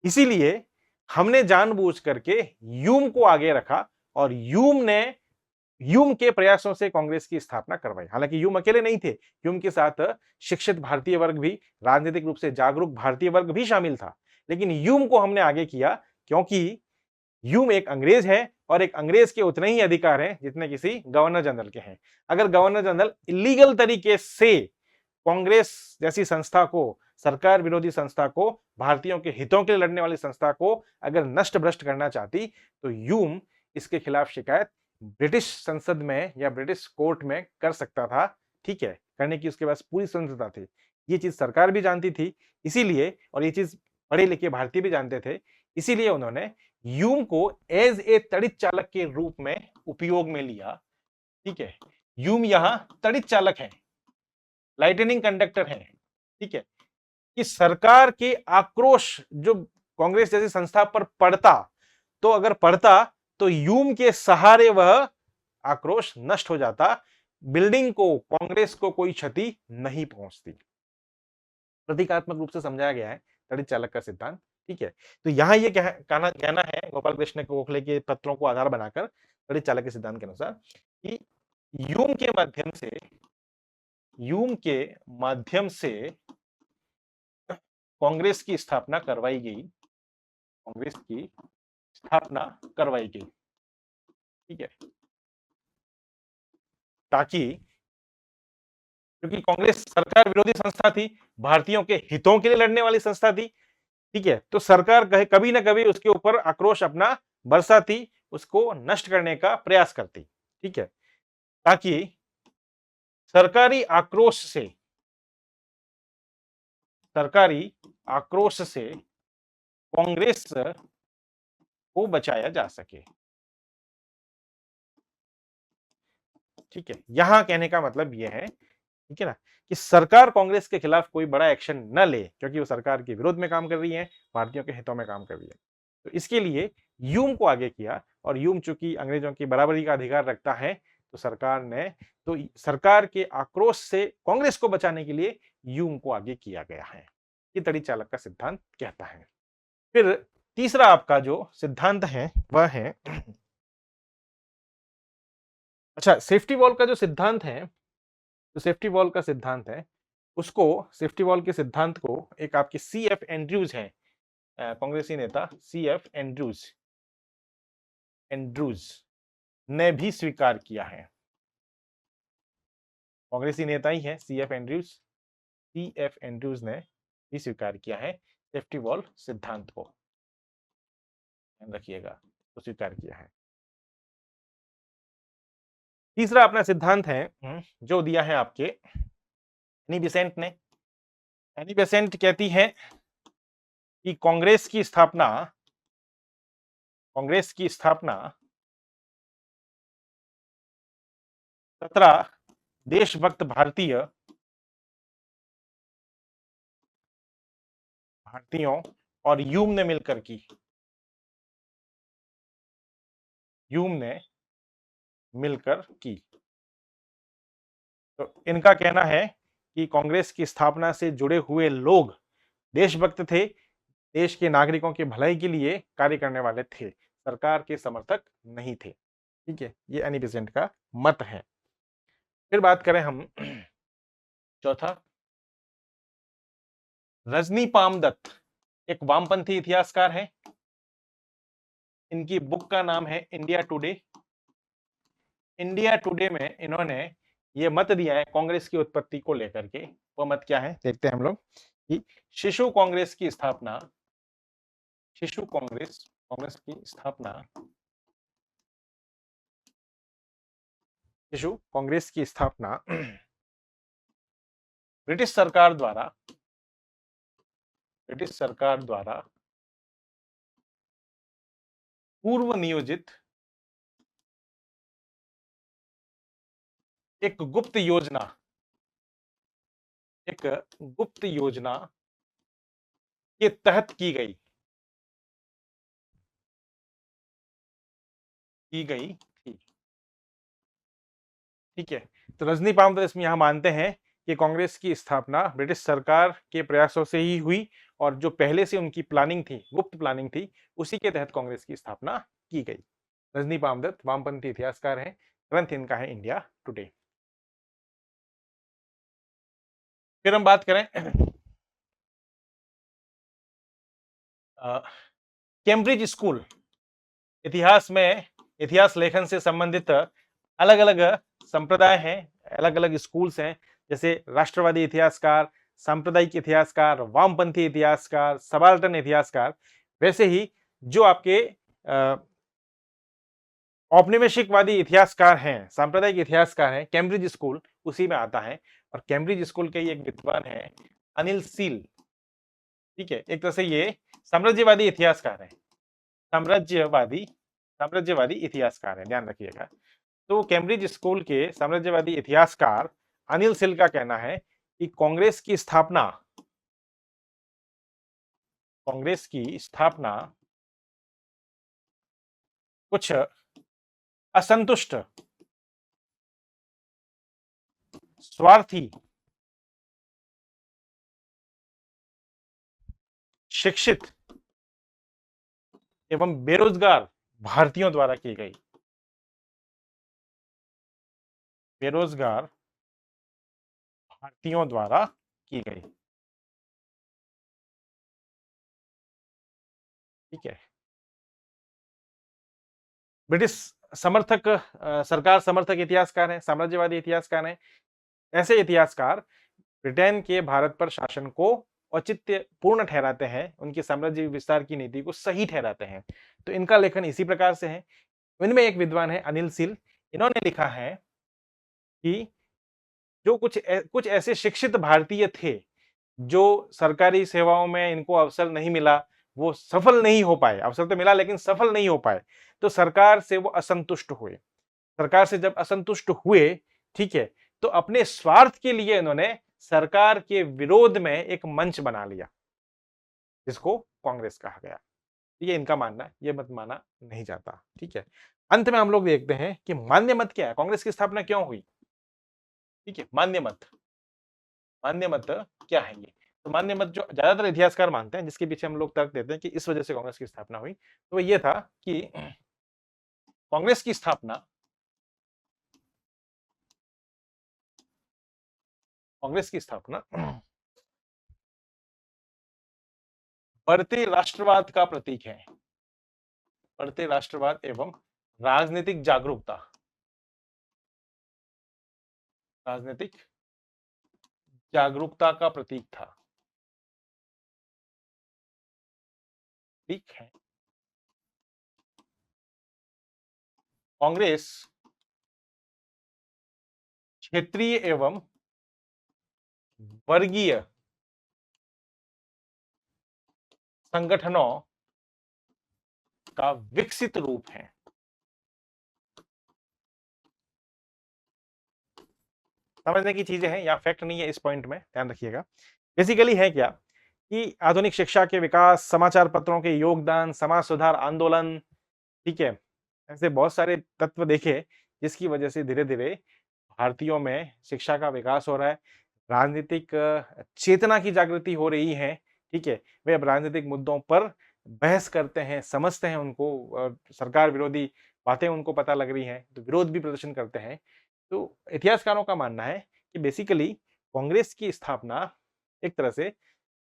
इसीलिए हमने जानबूझ करके ह्यूम को आगे रखा और ह्यूम के प्रयासों से कांग्रेस की स्थापना करवाई। हालांकि ह्यूम अकेले नहीं थे, ह्यूम के साथ शिक्षित भारतीय वर्ग भी, राजनीतिक रूप से जागरूक भारतीय वर्ग भी शामिल था। लेकिन ह्यूम को हमने आगे किया क्योंकि ह्यूम एक अंग्रेज है और एक अंग्रेज के उतने ही अधिकार हैं जितने किसी गवर्नर जनरल के हैं। अगर गवर्नर जनरल इलीगल तरीके से कांग्रेस जैसी संस्था को, सरकार विरोधी संस्था को, भारतीयों के हितों के लिए लड़ने वाली संस्था को अगर नष्ट भ्रष्ट करना चाहती, तो ह्यूम इसके खिलाफ शिकायत ब्रिटिश संसद में या ब्रिटिश कोर्ट में कर सकता था। ठीक है, करने की उसके पास पूरी स्वतंत्रता थी। ये चीज सरकार भी जानती थी, इसीलिए, और ये चीज पढ़े लिखे भारतीय भी जानते थे, इसीलिए उन्होंने ह्यूम को एज ए तड़ित चालक के रूप में उपयोग में लिया। ठीक है, ह्यूम यहां तड़ित चालक है, लाइटनिंग कंडक्टर है। ठीक है, कि सरकार के आक्रोश जो कांग्रेस जैसी संस्था पर पड़ता, तो अगर पड़ता तो ह्यूम के सहारे वह आक्रोश नष्ट हो जाता, बिल्डिंग को, कांग्रेस को कोई क्षति नहीं पहुंचती। प्रतीकात्मक रूप से समझाया गया है तड़ित चालक का सिद्धांत। ठीक है, तो यहां ये कहना है गोपाल कृष्ण गोखले के पत्रों को आधार बनाकर तड़ित चालक के सिद्धांत के अनुसार कि ह्यूम के माध्यम से, ह्यूम के माध्यम से कांग्रेस की स्थापना करवाई गई, कांग्रेस की स्थापना करवाई गई। ठीक है, ताकि, क्योंकि कांग्रेस सरकार विरोधी संस्था थी, भारतीयों के हितों के लिए लड़ने वाली संस्था थी। ठीक है, तो सरकार कहे कभी ना कभी उसके ऊपर आक्रोश अपना बरसाती, उसको नष्ट करने का प्रयास करती। ठीक है, ताकि सरकारी आक्रोश से, सरकारी आक्रोश से कांग्रेस को बचाया जा सके। ठीक है, यहां कहने का मतलब यह है, ठीक है ना, कि सरकार कांग्रेस के खिलाफ कोई बड़ा एक्शन न ले, क्योंकि वो सरकार के विरोध में काम कर रही है, भारतीयों के हितों में काम कर रही है। तो इसके लिए ह्यूम को आगे किया, और ह्यूम चूंकि अंग्रेजों की बराबरी का अधिकार रखता है, तो सरकार ने, तो सरकार के आक्रोश से कांग्रेस को बचाने के लिए ह्यूम को आगे किया गया है, ये तड़ित चालक का सिद्धांत कहता है। फिर तीसरा आपका जो सिद्धांत है वह है, अच्छा, सेफ्टी वॉल का जो सिद्धांत है, जो सेफ्टी वॉल का सिद्धांत है, उसको, सेफ्टी वॉल के सिद्धांत को एक आपके सी एफ एंड्रयूज है, कांग्रेसी नेता सी एफ एंड्रयूज, एंड्रयूज ने भी स्वीकार किया है। कांग्रेसी नेता ही है C F Andrews, C F Andrews ने भी स्वीकार किया है सेफ्टी वॉल सिद्धांत को, ध्यान रखिएगा, तो स्वीकार किया है। तीसरा अपना सिद्धांत है जो दिया है आपके एनी बेसेंट ने। एनी बेसेंट कहती है कि कांग्रेस की स्थापना 17 देशभक्त भारतीयों और ह्यूम ने मिलकर की। तो इनका कहना है कि कांग्रेस की स्थापना से जुड़े हुए लोग देशभक्त थे, देश के नागरिकों के भलाई के लिए कार्य करने वाले थे, सरकार के समर्थक नहीं थे। ठीक है, ये एनी बेसेंट का मत है। फिर बात करें हम चौथा, रजनी पामदत्त एक वामपंथी इतिहासकार है। इनकी बुक का नाम है इंडिया टुडे। इंडिया टुडे में इन्होंने ये मत दिया है कांग्रेस की उत्पत्ति को लेकर के। वो मत क्या है देखते हैं हम लोग कि शिशु कांग्रेस की स्थापना ब्रिटिश सरकार द्वारा पूर्व नियोजित एक गुप्त योजना के तहत की गई थी। ठीक है, तो रजनी पामदत्त इसमें यहां मानते हैं कि कांग्रेस की स्थापना ब्रिटिश सरकार के प्रयासों से ही हुई और जो पहले से उनकी प्लानिंग थी, गुप्त प्लानिंग थी, उसी के तहत कांग्रेस की स्थापना की गई। रजनी पामदत्त वामपंथी इतिहासकार हैं। ग्रंथ इनका है इंडिया टुडे। फिर हम बात करें कैम्ब्रिज स्कूल। इतिहास लेखन से संबंधित अलग अलग संप्रदाय हैं, अलग अलग स्कूल्स हैं, जैसे राष्ट्रवादी इतिहासकार, सांप्रदायिक इतिहासकार, वामपंथी इतिहासकार, सबाल्टर्न इतिहासकार। वैसे ही जो आपके औपनिवेशिकवादी इतिहासकार हैं, सांप्रदायिक इतिहासकार हैं, कैम्ब्रिज स्कूल उसी में आता है। और कैम्ब्रिज स्कूल के एक विद्वान है अनिल सील। ठीक है, एक तरह से ये साम्राज्यवादी इतिहासकार है, साम्राज्यवादी इतिहासकार है, ध्यान रखिएगा। तो कैम्ब्रिज स्कूल के साम्राज्यवादी इतिहासकार अनिल सिल का कहना है कि कांग्रेस की स्थापना कुछ असंतुष्ट, स्वार्थी, शिक्षित एवं बेरोजगार भारतीयों द्वारा की गई। बेरोजगार भारतीयों द्वारा की गई। ठीक है, ब्रिटिश समर्थक सरकार समर्थक इतिहासकार हैं, साम्राज्यवादी इतिहासकार हैं। ऐसे इतिहासकार ब्रिटेन के भारत पर शासन को औचित्य पूर्ण ठहराते हैं, उनकी साम्राज्य विस्तार की नीति को सही ठहराते हैं। तो इनका लेखन इसी प्रकार से है। इनमें एक विद्वान है अनिल सिल। इन्होंने लिखा है कि जो कुछ ऐसे शिक्षित भारतीय थे जो सरकारी सेवाओं में इनको अवसर नहीं मिला, वो सफल नहीं हो पाए, अवसर तो मिला लेकिन सफल नहीं हो पाए, तो सरकार से वो असंतुष्ट हुए। सरकार से जब असंतुष्ट हुए, ठीक है, तो अपने स्वार्थ के लिए इन्होंने सरकार के विरोध में एक मंच बना लिया, जिसको कांग्रेस कहा गया। ये इनका मानना, ये मत माना नहीं जाता। ठीक है, अंत में हम लोग देखते हैं कि मान्य मत क्या है, कांग्रेस की स्थापना क्यों हुई। ठीक है, मान्य मत क्या है ये। तो मान्य मत जो ज्यादातर इतिहासकार मानते हैं, जिसके पीछे हम लोग तर्क देते हैं कि इस वजह से कांग्रेस की स्थापना हुई, तो ये था कि कांग्रेस की स्थापना बढ़ते राष्ट्रवाद का प्रतीक है। बढ़ते राष्ट्रवाद एवं राजनीतिक जागरूकता का प्रतीक था। ठीक है, कांग्रेस क्षेत्रीय एवं वर्गीय संगठनों का विकसित रूप है। समझने की चीजें हैं या फैक्ट नहीं है, इस पॉइंट में ध्यान रखिएगा। बेसिकली है क्या कि आधुनिक शिक्षा के विकास, समाचार पत्रों के योगदान, समाज सुधार आंदोलन, ठीक है, ऐसे बहुत सारे तत्व देखे जिसकी वजह से धीरे धीरे भारतीयों में शिक्षा का विकास हो रहा है, राजनीतिक चेतना की जागृति हो रही है। ठीक है, वे अब राजनीतिक मुद्दों पर बहस करते हैं, समझते हैं उनको, सरकार विरोधी बातें उनको पता लग रही हैं तो विरोध भी प्रदर्शन करते हैं। तो इतिहासकारों का मानना है कि बेसिकली कांग्रेस की स्थापना एक तरह से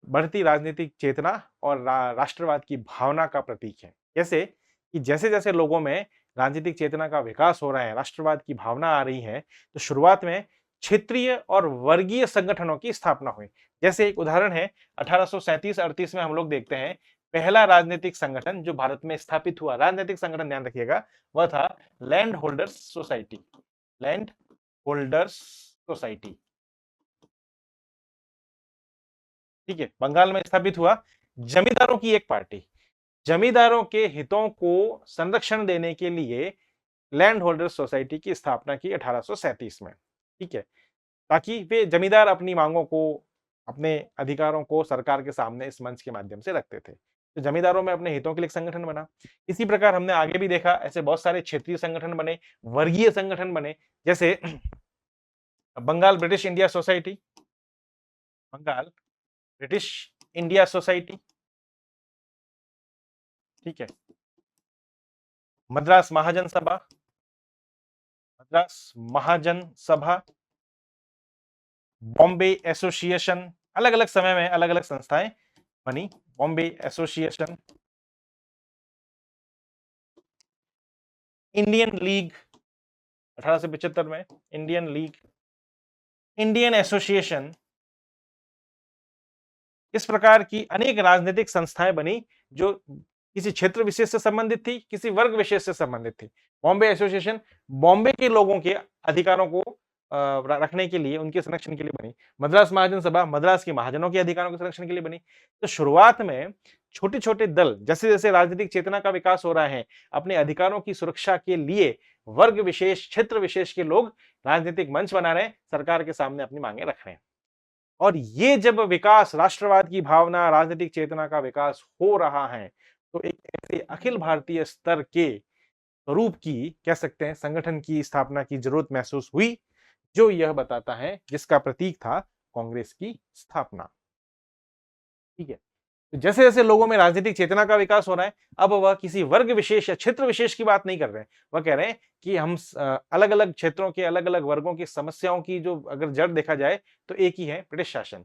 बढ़ती राजनीतिक चेतना और राष्ट्रवाद की भावना का प्रतीक है। कैसे कि जैसे जैसे लोगों में राजनीतिक चेतना का विकास हो रहा है, राष्ट्रवाद की भावना आ रही है, तो शुरुआत में क्षेत्रीय और वर्गीय संगठनों की स्थापना हुई। जैसे एक उदाहरण है 1837-38 में हम लोग देखते हैं पहला राजनीतिक संगठन जो भारत में स्थापित हुआ, राजनीतिक संगठन ध्यान रखिएगा, वह था land holders society. Land holders society, ठीक है, बंगाल में स्थापित हुआ। जमींदारों की एक पार्टी, जमींदारों के हितों को संरक्षण देने के लिए लैंड होल्डर्स सोसाइटी की स्थापना की 1837 में। ठीक है, ताकि वे जमींदार अपनी मांगों को, अपने अधिकारों को सरकार के सामने इस मंच के माध्यम से रखते थे। तो जमींदारों में अपने हितों के लिए एक संगठन बना। इसी प्रकार हमने आगे भी देखा ऐसे बहुत सारे क्षेत्रीय संगठन बने, वर्गीय संगठन बने, जैसे Bengal British India society, Bengal British India society, ठीक है, मद्रास महाजन सभा, मद्रास महाजन सभा, बॉम्बे एसोसिएशन, अलग अलग समय में अलग अलग संस्थाएं बनी। बॉम्बे एसोसिएशन, इंडियन लीग 1875 में, इंडियन लीग, इंडियन एसोसिएशन, इस प्रकार की अनेक राजनीतिक संस्थाएं बनी जो किसी क्षेत्र विशेष से संबंधित थी, किसी वर्ग विशेष से संबंधित थी। बॉम्बे एसोसिएशन बॉम्बे के लोगों के अधिकारों को रखने के लिए, उनके संरक्षण के लिए बनी। मद्रास महाजन सभा मद्रास के महाजनों के अधिकारों के संरक्षण के लिए बनी। तो शुरुआत में छोटे छोटे दल, जैसे जैसे राजनीतिक चेतना का विकास हो रहा है, अपने अधिकारों की सुरक्षा के लिए वर्ग विशेष, क्षेत्र विशेष के लोग राजनीतिक मंच बना रहे हैं, सरकार के सामने अपनी मांगे रख रहे हैं। और ये जब विकास, राष्ट्रवाद की भावना, राजनीतिक चेतना का विकास हो रहा है, तो एक ऐसे अखिल भारतीय स्तर के स्वरूप की, कह सकते हैं, संगठन की स्थापना की जरूरत महसूस हुई, जो यह बताता है, जिसका प्रतीक था कांग्रेस की स्थापना। ठीक है, तो जैसे जैसे लोगों में राजनीतिक चेतना का विकास हो रहा है, अब वह किसी वर्ग विशेष या क्षेत्र विशेष की बात नहीं कर रहे हैं। वह कह रहे हैं कि हम अलग अलग क्षेत्रों के, अलग अलग वर्गों की समस्याओं की जो अगर जड़ देखा जाए तो एक ही है, ब्रिटिश शासन।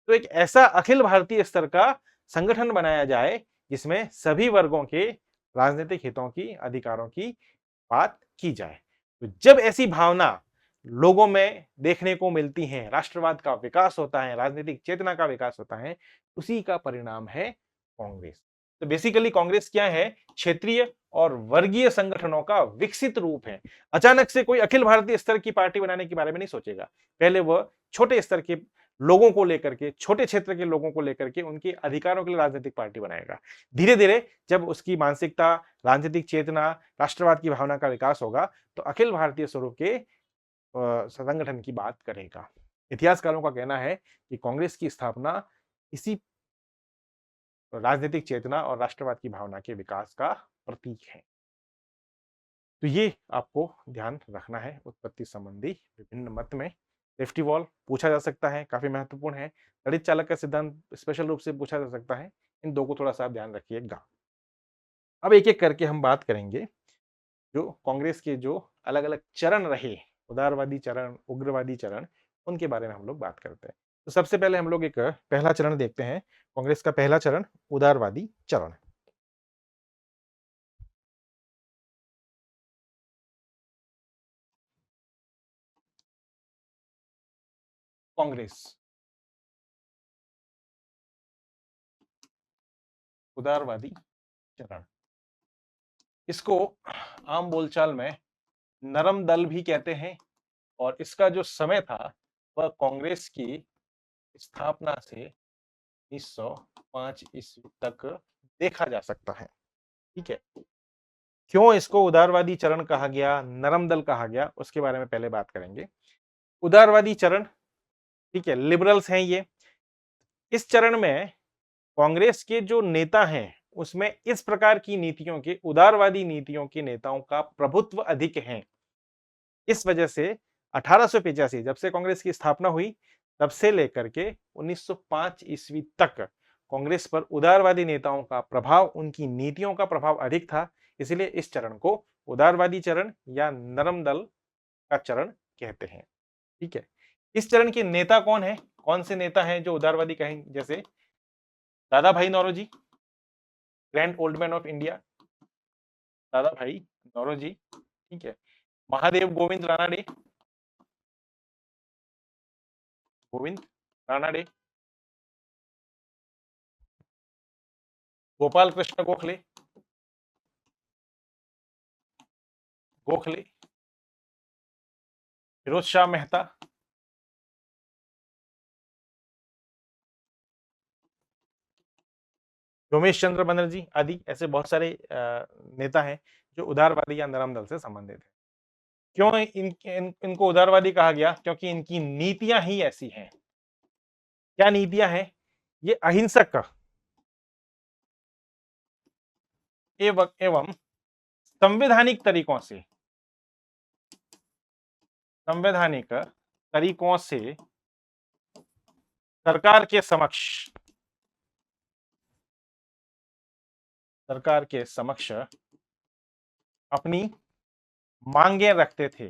तो एक ऐसा अखिल भारतीय स्तर का संगठन बनाया जाए जिसमें सभी वर्गों के राजनीतिक हितों की, अधिकारों की बात की जाए। तो जब ऐसी भावना लोगों में देखने को मिलती है, राष्ट्रवाद का विकास होता है, राजनीतिक चेतना का विकास होता है, उसी का परिणाम है कांग्रेस। तो बेसिकली कांग्रेस क्या है? क्षेत्रीय और वर्गीय संगठनों का विकसित रूप है। अचानक से कोई अखिल भारतीय स्तर की पार्टी बनाने के बारे में नहीं सोचेगा। पहले वह छोटे स्तर के लोगों को लेकर के, छोटे क्षेत्र के लोगों को लेकर के, उनके अधिकारों के लिए राजनीतिक पार्टी बनाएगा। धीरे धीरे जब उसकी मानसिकता, राजनीतिक चेतना, राष्ट्रवाद की भावना का विकास होगा, तो अखिल भारतीय स्वरूप के संगठन की बात करेगा। इतिहासकारों का कहना है कि कांग्रेस की स्थापना इसी राजनीतिक चेतना और राष्ट्रवाद की भावना के विकास का प्रतीक है। तो ये आपको ध्यान रखना है। उत्पत्ति संबंधी विभिन्न मत में सेफ्टी वॉल पूछा जा सकता है, काफी महत्वपूर्ण है। तड़ित चालक का सिद्धांत स्पेशल रूप से पूछा जा सकता है। इन दो को थोड़ा सा ध्यान रखिएगा। अब एक एक करके हम बात करेंगे जो कांग्रेस के जो अलग अलग चरण रहे, उदारवादी चरण, उग्रवादी चरण, उनके बारे में हम लोग बात करते हैं। तो सबसे पहले हम लोग एक पहला चरण देखते हैं। कांग्रेस का पहला चरण उदारवादी चरण। कांग्रेस उदारवादी चरण, इसको आम बोलचाल में नरम दल भी कहते हैं। और इसका जो समय था वह कांग्रेस की स्थापना से 1905 ईस्वी तक देखा जा सकता है। ठीक है, क्यों इसको उदारवादी चरण कहा गया, नरम दल कहा गया, उसके बारे में पहले बात करेंगे। उदारवादी चरण, ठीक है, लिबरल्स हैं ये। इस चरण में कांग्रेस के जो नेता हैं उसमें इस प्रकार की नीतियों के, उदारवादी नीतियों के नेताओं का प्रभुत्व अधिक है। इस वजह से 1885 जब से कांग्रेस की स्थापना हुई तब से लेकर के 1905 ईस्वी तक कांग्रेस पर उदारवादी नेताओं का प्रभाव, उनकी नीतियों का प्रभाव अधिक था। इसलिए इस चरण को उदारवादी चरण या नरम दल का चरण कहते हैं। ठीक है, इस चरण के नेता कौन है, कौन से नेता हैं जो उदारवादी कहेंगे, जैसे Dadabhai Naoroji, grand old man of India, Dadabhai Naoroji. ठीक है, महादेव गोविंद रानाडे, गोविंद रानाडे, गोपाल कृष्ण गोखले, गोखले, फिरोज शाह मेहता, रोमेश चंद्र बनर्जी आदि, ऐसे बहुत सारे नेता हैं जो उदारवादी या नरम दल से संबंधित है। क्यों इनको उदारवादी कहा गया, क्योंकि इनकी नीतियां ही ऐसी हैं। क्या नीतियां हैं, ये अहिंसक एवं संवैधानिक तरीकों से, संवैधानिक तरीकों से सरकार के समक्ष, सरकार के समक्ष अपनी मांगे रखते थे।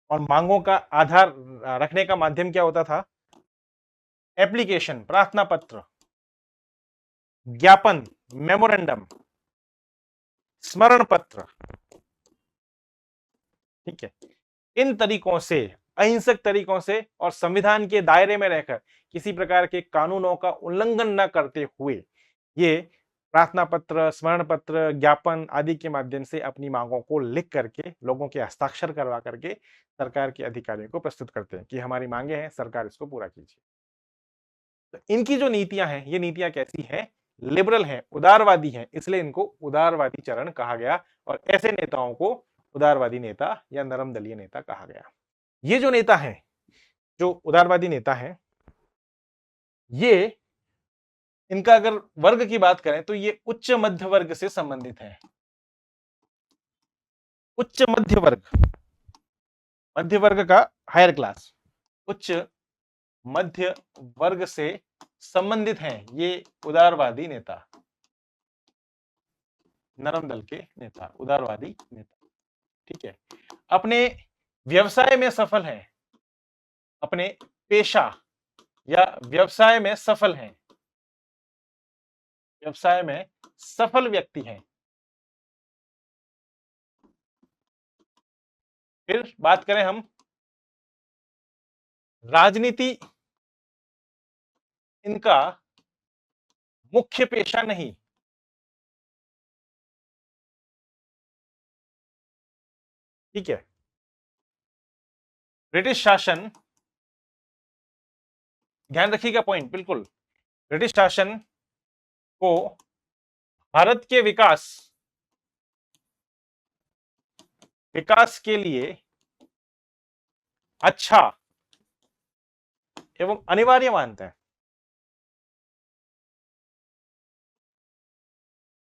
और मांगों का आधार रखने का माध्यम क्या होता था, एप्लीकेशन, प्रार्थना पत्र, ज्ञापन, मेमोरेंडम, स्मरण पत्र। ठीक है, इन तरीकों से, अहिंसक तरीकों से और संविधान के दायरे में रहकर किसी प्रकार के कानूनों का उल्लंघन न करते हुए ये प्रार्थना पत्र, स्मरण पत्र, ज्ञापन आदि के माध्यम से अपनी मांगों को लिख करके, लोगों के हस्ताक्षर करवा करके सरकार के अधिकारियों को प्रस्तुत करते हैं कि हमारी मांगे हैं, सरकार इसको पूरा कीजिए। तो इनकी जो नीतियां हैं, ये नीतियां कैसी हैं, लिबरल हैं, उदारवादी हैं, इसलिए इनको उदारवादी चरण कहा गया और ऐसे नेताओं को उदारवादी नेता या नरम दलीय नेता कहा गया। ये जो नेता हैं, जो उदारवादी नेता हैं, ये, इनका अगर वर्ग की बात करें तो ये उच्च मध्य वर्ग से संबंधित है। उच्च मध्य वर्ग, मध्य वर्ग का हायर क्लास, उच्च मध्य वर्ग से संबंधित हैं ये उदारवादी नेता, नरम दल के नेता, उदारवादी नेता। ठीक है, अपने व्यवसाय में सफल हैं, अपने पेशा या व्यवसाय में सफल हैं, व्यवसाय में सफल व्यक्ति हैं। फिर बात करें हम, राजनीति इनका मुख्य पेशा नहीं। ठीक है, ब्रिटिश शासन, ध्यान रखिएगा पॉइंट बिल्कुल, ब्रिटिश शासन को भारत के विकास, विकास के लिए अच्छा एवं अनिवार्य मानते हैं,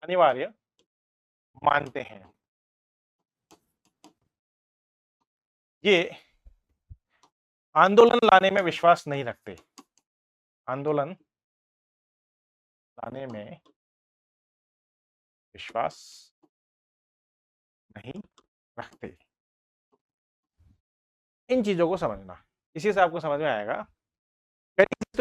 अनिवार्य मानते हैं। ये आंदोलन लाने में विश्वास नहीं रखते, आंदोलन लाने में विश्वास नहीं रखते। इन चीजों को समझना, इसी से आपको समझ में आएगा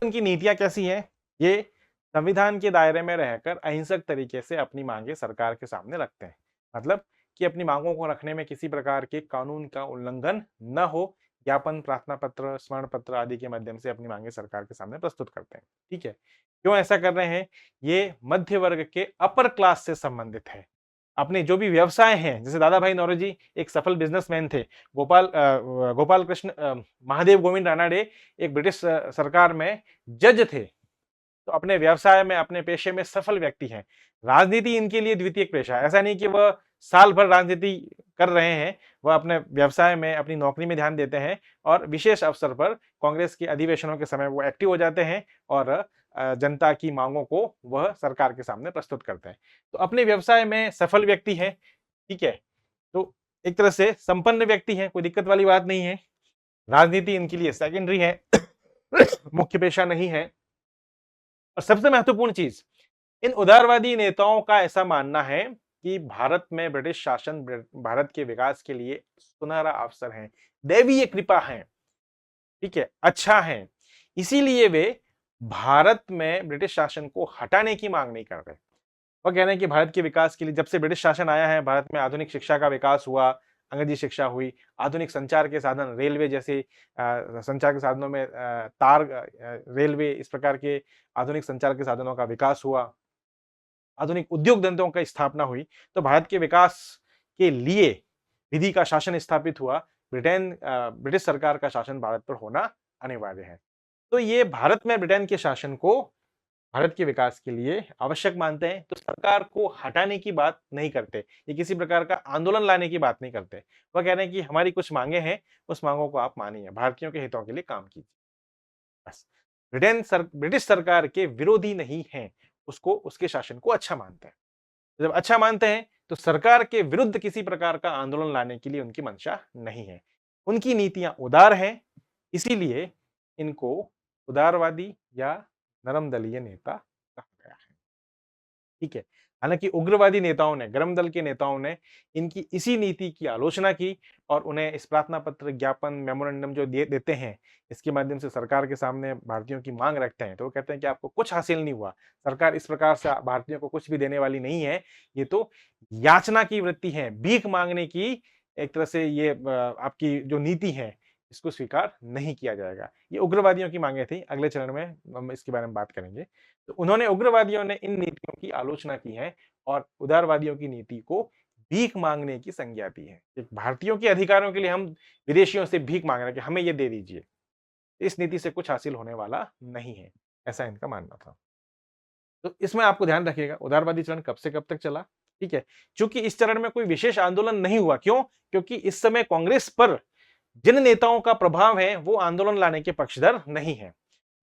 उनकी नीतियां कैसी हैं। ये संविधान के दायरे में रहकर अहिंसक तरीके से अपनी मांगे सरकार के सामने रखते हैं, मतलब कि अपनी मांगों को रखने में किसी प्रकार के कानून का उल्लंघन न हो। ज्ञापन, प्रार्थना पत्र, स्मरण पत्र आदि के माध्यम से अपनी मांगे सरकार के सामने प्रस्तुत करते हैं। ठीक है, क्यों ऐसा कर रहे हैं, ये मध्य वर्ग के अपर क्लास से संबंधित है। अपने जो भी व्यवसाय हैं, जैसे दादा भाई नौरोजी एक सफल बिजनेसमैन थे, गोपाल कृष्ण महादेव गोविंद रानडे एक ब्रिटिश सरकार में जज थे, तो अपने व्यवसाय में, अपने पेशे में सफल व्यक्ति हैं। राजनीति इनके लिए द्वितीयक पेशा है। ऐसा नहीं कि वह साल भर राजनीति कर रहे हैं, वह अपने व्यवसाय में, अपनी नौकरी में ध्यान देते हैं और विशेष अवसर पर कांग्रेस के अधिवेशनों के समय वो एक्टिव हो जाते हैं और जनता की मांगों को वह सरकार के सामने प्रस्तुत करते हैं। तो अपने व्यवसाय में सफल व्यक्ति हैं, ठीक है? तो एक तरह से संपन्न व्यक्ति हैं, कोई दिक्कत वाली बात नहीं है। राजनीति इनके लिए सेकेंडरी है, मुख्य पेशा नहीं है। और सबसे महत्वपूर्ण चीज, इन उदारवादी नेताओं का ऐसा मानना है कि भारत में ब्रिटिश शासन भारत के विकास के लिए सुनहरा अवसर है, दैवीय कृपा है, ठीक है, अच्छा है। इसीलिए वे भारत में ब्रिटिश शासन को हटाने की मांग नहीं कर रहे। वह कह रहे हैं कि भारत के विकास के लिए, जब से ब्रिटिश शासन आया है, भारत में आधुनिक शिक्षा का विकास हुआ, अंग्रेजी शिक्षा हुई, आधुनिक संचार के साधन, रेलवे जैसे संचार के साधनों में रेलवे, इस प्रकार के आधुनिक संचार के साधनों का विकास हुआ, आधुनिक उद्योग धंधों की स्थापना हुई, तो भारत के विकास के लिए विधि का शासन स्थापित हुआ। ब्रिटिश सरकार का शासन भारत पर होना अनिवार्य है। तो ये भारत में ब्रिटेन के शासन को भारत के विकास के लिए आवश्यक मानते हैं, तो सरकार को हटाने की बात नहीं करते, ये किसी प्रकार का आंदोलन लाने की बात नहीं करते। वह कह रहे हैं कि हमारी कुछ मांगे हैं, उस मांगों को आप मानिए, भारतीयों के हितों के लिए काम कीजिए, बस। ब्रिटिश सरकार के विरोधी नहीं हैं, उसको, उसके शासन को अच्छा मानते हैं। जब अच्छा मानते हैं तो सरकार के विरुद्ध किसी प्रकार का आंदोलन लाने के लिए उनकी मंशा नहीं है। उनकी नीतियां उदार हैं, इसीलिए इनको उदारवादी या नरम दलीय नेता कहा गया है, ठीक है। हालांकि उग्रवादी नेताओं ने, गरम दल के नेताओं ने इनकी इसी नीति की आलोचना की और उन्हें इस प्रार्थना पत्र, ज्ञापन, मेमोरेंडम जो देते हैं, इसके माध्यम से सरकार के सामने भारतीयों की मांग रखते हैं, तो वो कहते हैं कि आपको कुछ हासिल नहीं हुआ, सरकार इस प्रकार से भारतीयों को कुछ भी देने वाली नहीं है, ये तो याचना की वृत्ति है, भीख मांगने की एक तरह से ये आपकी जो नीति है, इसको स्वीकार नहीं किया जाएगा। ये उग्रवादियों की मांगे थी, अगले चरण में हम इसके बारे में बात करेंगे। तो उन्होंने, उग्रवादियों ने इन नीतियों की आलोचना की है और उदारवादियों की नीति को भीख मांगने की संज्ञा दी है। एक भारतीयों के अधिकारों के लिए हम विदेशियों से भीख मांग रहे हैं कि हमें ये दे दीजिए। इस नीति से कुछ हासिल होने वाला नहीं है, ऐसा इनका मानना था। तो इसमें आपको ध्यान रखिएगा, उदारवादी चरण कब से कब तक चला, ठीक है। चूंकि इस चरण में कोई विशेष आंदोलन नहीं हुआ, क्यों? क्योंकि इस समय कांग्रेस पर जिन नेताओं का प्रभाव है वो आंदोलन लाने के पक्षधर नहीं है।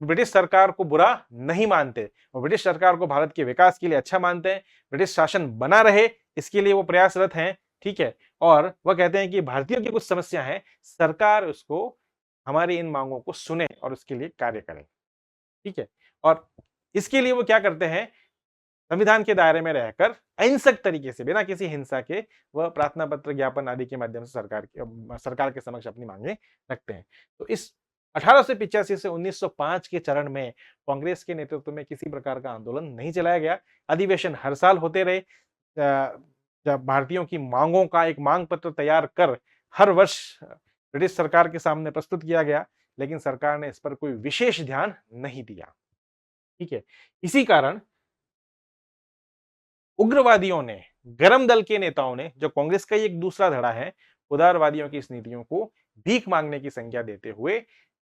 ब्रिटिश सरकार को बुरा नहीं मानते, वो ब्रिटिश सरकार को भारत के विकास के लिए अच्छा मानते हैं, ब्रिटिश शासन बना रहे इसके लिए वो प्रयासरत हैं, ठीक है। और वह कहते हैं कि भारतीयों की कुछ समस्या है, सरकार उसको, हमारी इन मांगों को सुने और उसके लिए कार्य करे, ठीक है। और इसके लिए वो क्या करते हैं, संविधान के दायरे में रहकर अहिंसक तरीके से, बिना किसी हिंसा के, वह प्रार्थना पत्र, ज्ञापन आदि के माध्यम से सरकार के समक्ष अपनी मांगे रखते हैं। तो इस 1885 से 1905 के चरण में कांग्रेस के नेतृत्व में किसी प्रकार का आंदोलन नहीं चलाया गया। अधिवेशन हर साल होते रहे, जब भारतीयों की मांगों का एक मांग पत्र तैयार कर हर वर्ष ब्रिटिश सरकार के सामने प्रस्तुत किया गया, लेकिन सरकार ने इस पर कोई विशेष ध्यान नहीं दिया, ठीक है। इसी कारण उग्रवादियों ने, गरम दल के नेताओं ने, जो कांग्रेस का ही एक दूसरा धड़ा है, उदारवादियों की इस नीतियों को भीख मांगने की संज्ञा देते हुए,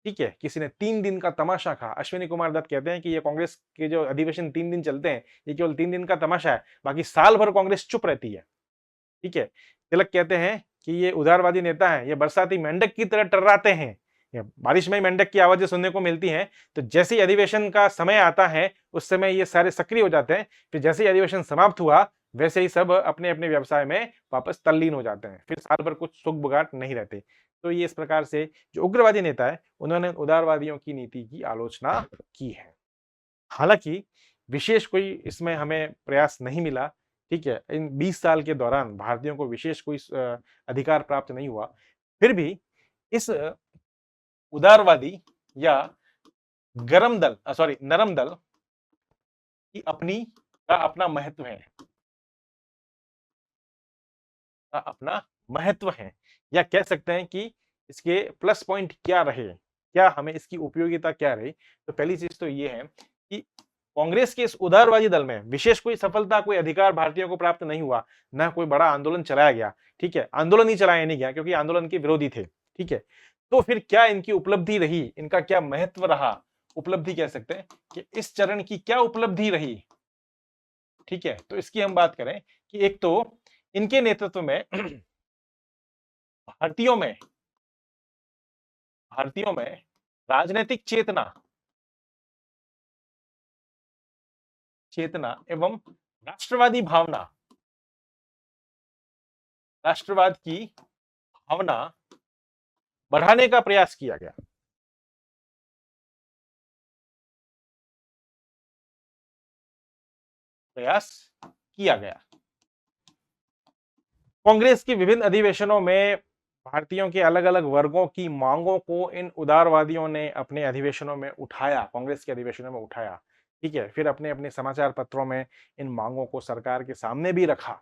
ठीक है, किसी ने 3 दिन का तमाशा कहा। अश्विनी कुमार दत्त कहते हैं कि ये कांग्रेस के जो अधिवेशन 3 दिन चलते हैं, ये केवल 3 दिन का तमाशा है, बाकी साल भर कांग्रेस चुप रहती है, ठीक है। तिलक कहते हैं कि ये उदारवादी नेता है, ये बरसाती मेंढक की तरह टर्राते हैं, बारिश में मेंढक की आवाजें सुनने को मिलती हैं, तो जैसे ही अधिवेशन का समय आता है उस समय ये सारे सक्रिय हो जाते हैं, फिर जैसे ही अधिवेशन समाप्त हुआ वैसे ही सब अपने अपने व्यवसाय में वापस तल्लीन हो जाते हैं, फिर साल भर कुछ सुख बुगाट नहीं रहते। तो ये इस प्रकार से जो उग्रवादी नेता है, उन्होंने उदारवादियों की नीति की आलोचना की है। हालांकि विशेष कोई इसमें हमें प्रयास नहीं मिला, ठीक है। इन 20 साल के दौरान भारतीयों को विशेष कोई अधिकार प्राप्त नहीं हुआ। फिर भी इस उदारवादी या नरम दल की अपना महत्व है, अपना महत्व है, या कह सकते हैं कि इसके प्लस पॉइंट क्या रहे, क्या हमें इसकी उपयोगिता क्या रही। तो पहली चीज तो ये है कि कांग्रेस के इस उदारवादी दल में विशेष कोई सफलता, कोई अधिकार भारतीयों को प्राप्त नहीं हुआ, ना कोई बड़ा आंदोलन चलाया गया। ठीक है, आंदोलन ही चलाया नहीं गया क्योंकि आंदोलन के विरोधी थे। ठीक है, तो फिर क्या इनकी उपलब्धि रही, इनका क्या महत्व रहा, उपलब्धि कह सकते हैं कि इस चरण की क्या उपलब्धि रही। ठीक है, तो इसकी हम बात करें कि एक तो इनके नेतृत्व में भारतीयों में भारतीयों में राजनीतिक चेतना चेतना एवं राष्ट्रवादी भावना राष्ट्रवाद की भावना बढ़ाने का प्रयास किया गया। प्रयास किया गया। कांग्रेस के विभिन्न अधिवेशनों में भारतीयों के अलग अलग वर्गों की मांगों को इन उदारवादियों ने अपने अधिवेशनों में उठाया, कांग्रेस के अधिवेशनों में उठाया। ठीक है, फिर अपने अपने समाचार पत्रों में इन मांगों को सरकार के सामने भी रखा।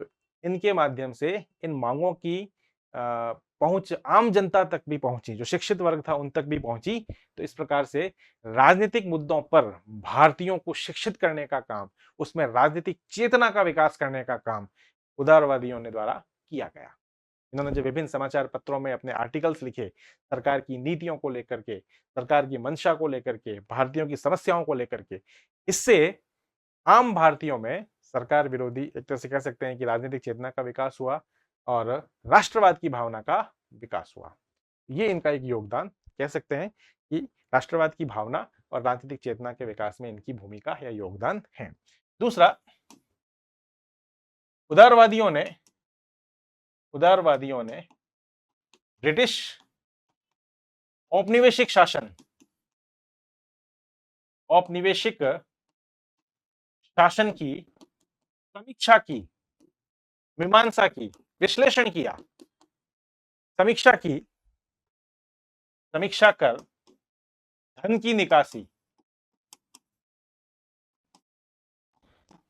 तो इनके माध्यम से इन मांगों की पहुंच आम जनता तक भी पहुंची, जो शिक्षित वर्ग था उन तक भी पहुंची। तो इस प्रकार से राजनीतिक मुद्दों पर भारतीयों को शिक्षित करने का काम, उसमें राजनीतिक चेतना का विकास करने का काम उदारवादियों ने द्वारा किया गया। इन्होंने जो विभिन्न समाचार पत्रों में अपने आर्टिकल्स लिखे, सरकार की नीतियों को लेकर के, सरकार की मंशा को लेकर के, भारतीयों की समस्याओं को लेकर के, इससे आम भारतीयों में सरकार विरोधी, एक तरह से कह सकते हैं कि राजनीतिक चेतना का विकास हुआ और राष्ट्रवाद की भावना का विकास हुआ। ये इनका एक योगदान कह सकते हैं कि राष्ट्रवाद की भावना और राजनीतिक चेतना के विकास में इनकी भूमिका या योगदान है। दूसरा, उदारवादियों ने ब्रिटिश औपनिवेशिक शासन की समीक्षा की, मीमांसा की, विश्लेषण किया, समीक्षा कर धन की निकासी,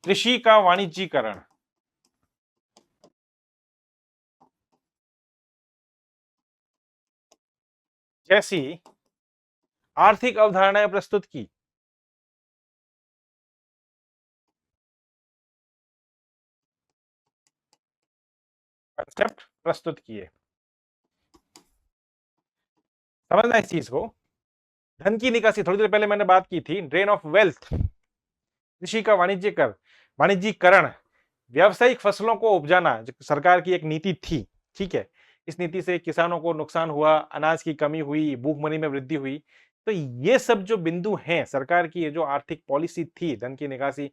कृषि का वाणिज्यीकरण, जैसी आर्थिक अवधारणाएं प्रस्तुत की। कंसेप्ट प्रस्तुत किए। समझना इस चीज को। धन की निकासी, थोड़ी देर पहले मैंने बात की थी, ड्रेन ऑफ वेल्थ, कृषि का वाणिज्यीकरण, व्यावसायिक फसलों को उपजाना, जो सरकार की एक नीति थी। ठीक है, इस नीति से किसानों को नुकसान हुआ, अनाज की कमी हुई, भूखमरी में वृद्धि हुई। तो ये सब जो बिंदु हैं, सरकार की ये जो आर्थिक पॉलिसी थी, धन की निकासी,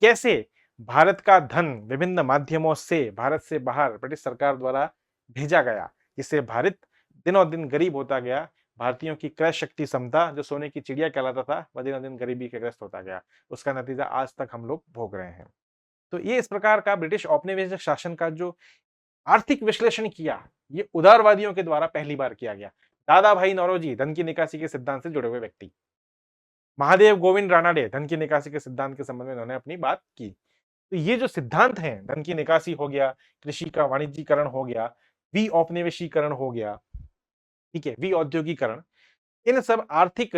कैसे भारत का धन विभिन्न माध्यमों से भारत से बाहर ब्रिटिश सरकार द्वारा भेजा गया, जिससे भारत दिनों दिन गरीब होता गया। भारतीयों की क्रय शक्ति क्षमता, जो सोने की चिड़िया कहलाता था, वह दिनों दिन गरीबी के ग्रस्त होता गया। उसका नतीजा आज तक हम लोग भोग रहे हैं। तो ये इस प्रकार का ब्रिटिश औपनिवेशिक शासन का जो आर्थिक विश्लेषण किया, ये उदारवादियों के द्वारा पहली बार किया गया। दादा भाई नौरोजी, धन की निकासी के सिद्धांत से जुड़े हुए व्यक्ति। महादेव गोविंद रानाडे, धन की निकासी के सिद्धांत के संबंध में उन्होंने अपनी बात की। तो ये जो सिद्धांत हैं, धन की निकासी हो गया, कृषि का वाणिज्यीकरण हो गया, विऔपनिवेशीकरण हो गया, ठीक है, विऔद्योगीकरण, इन सब आर्थिक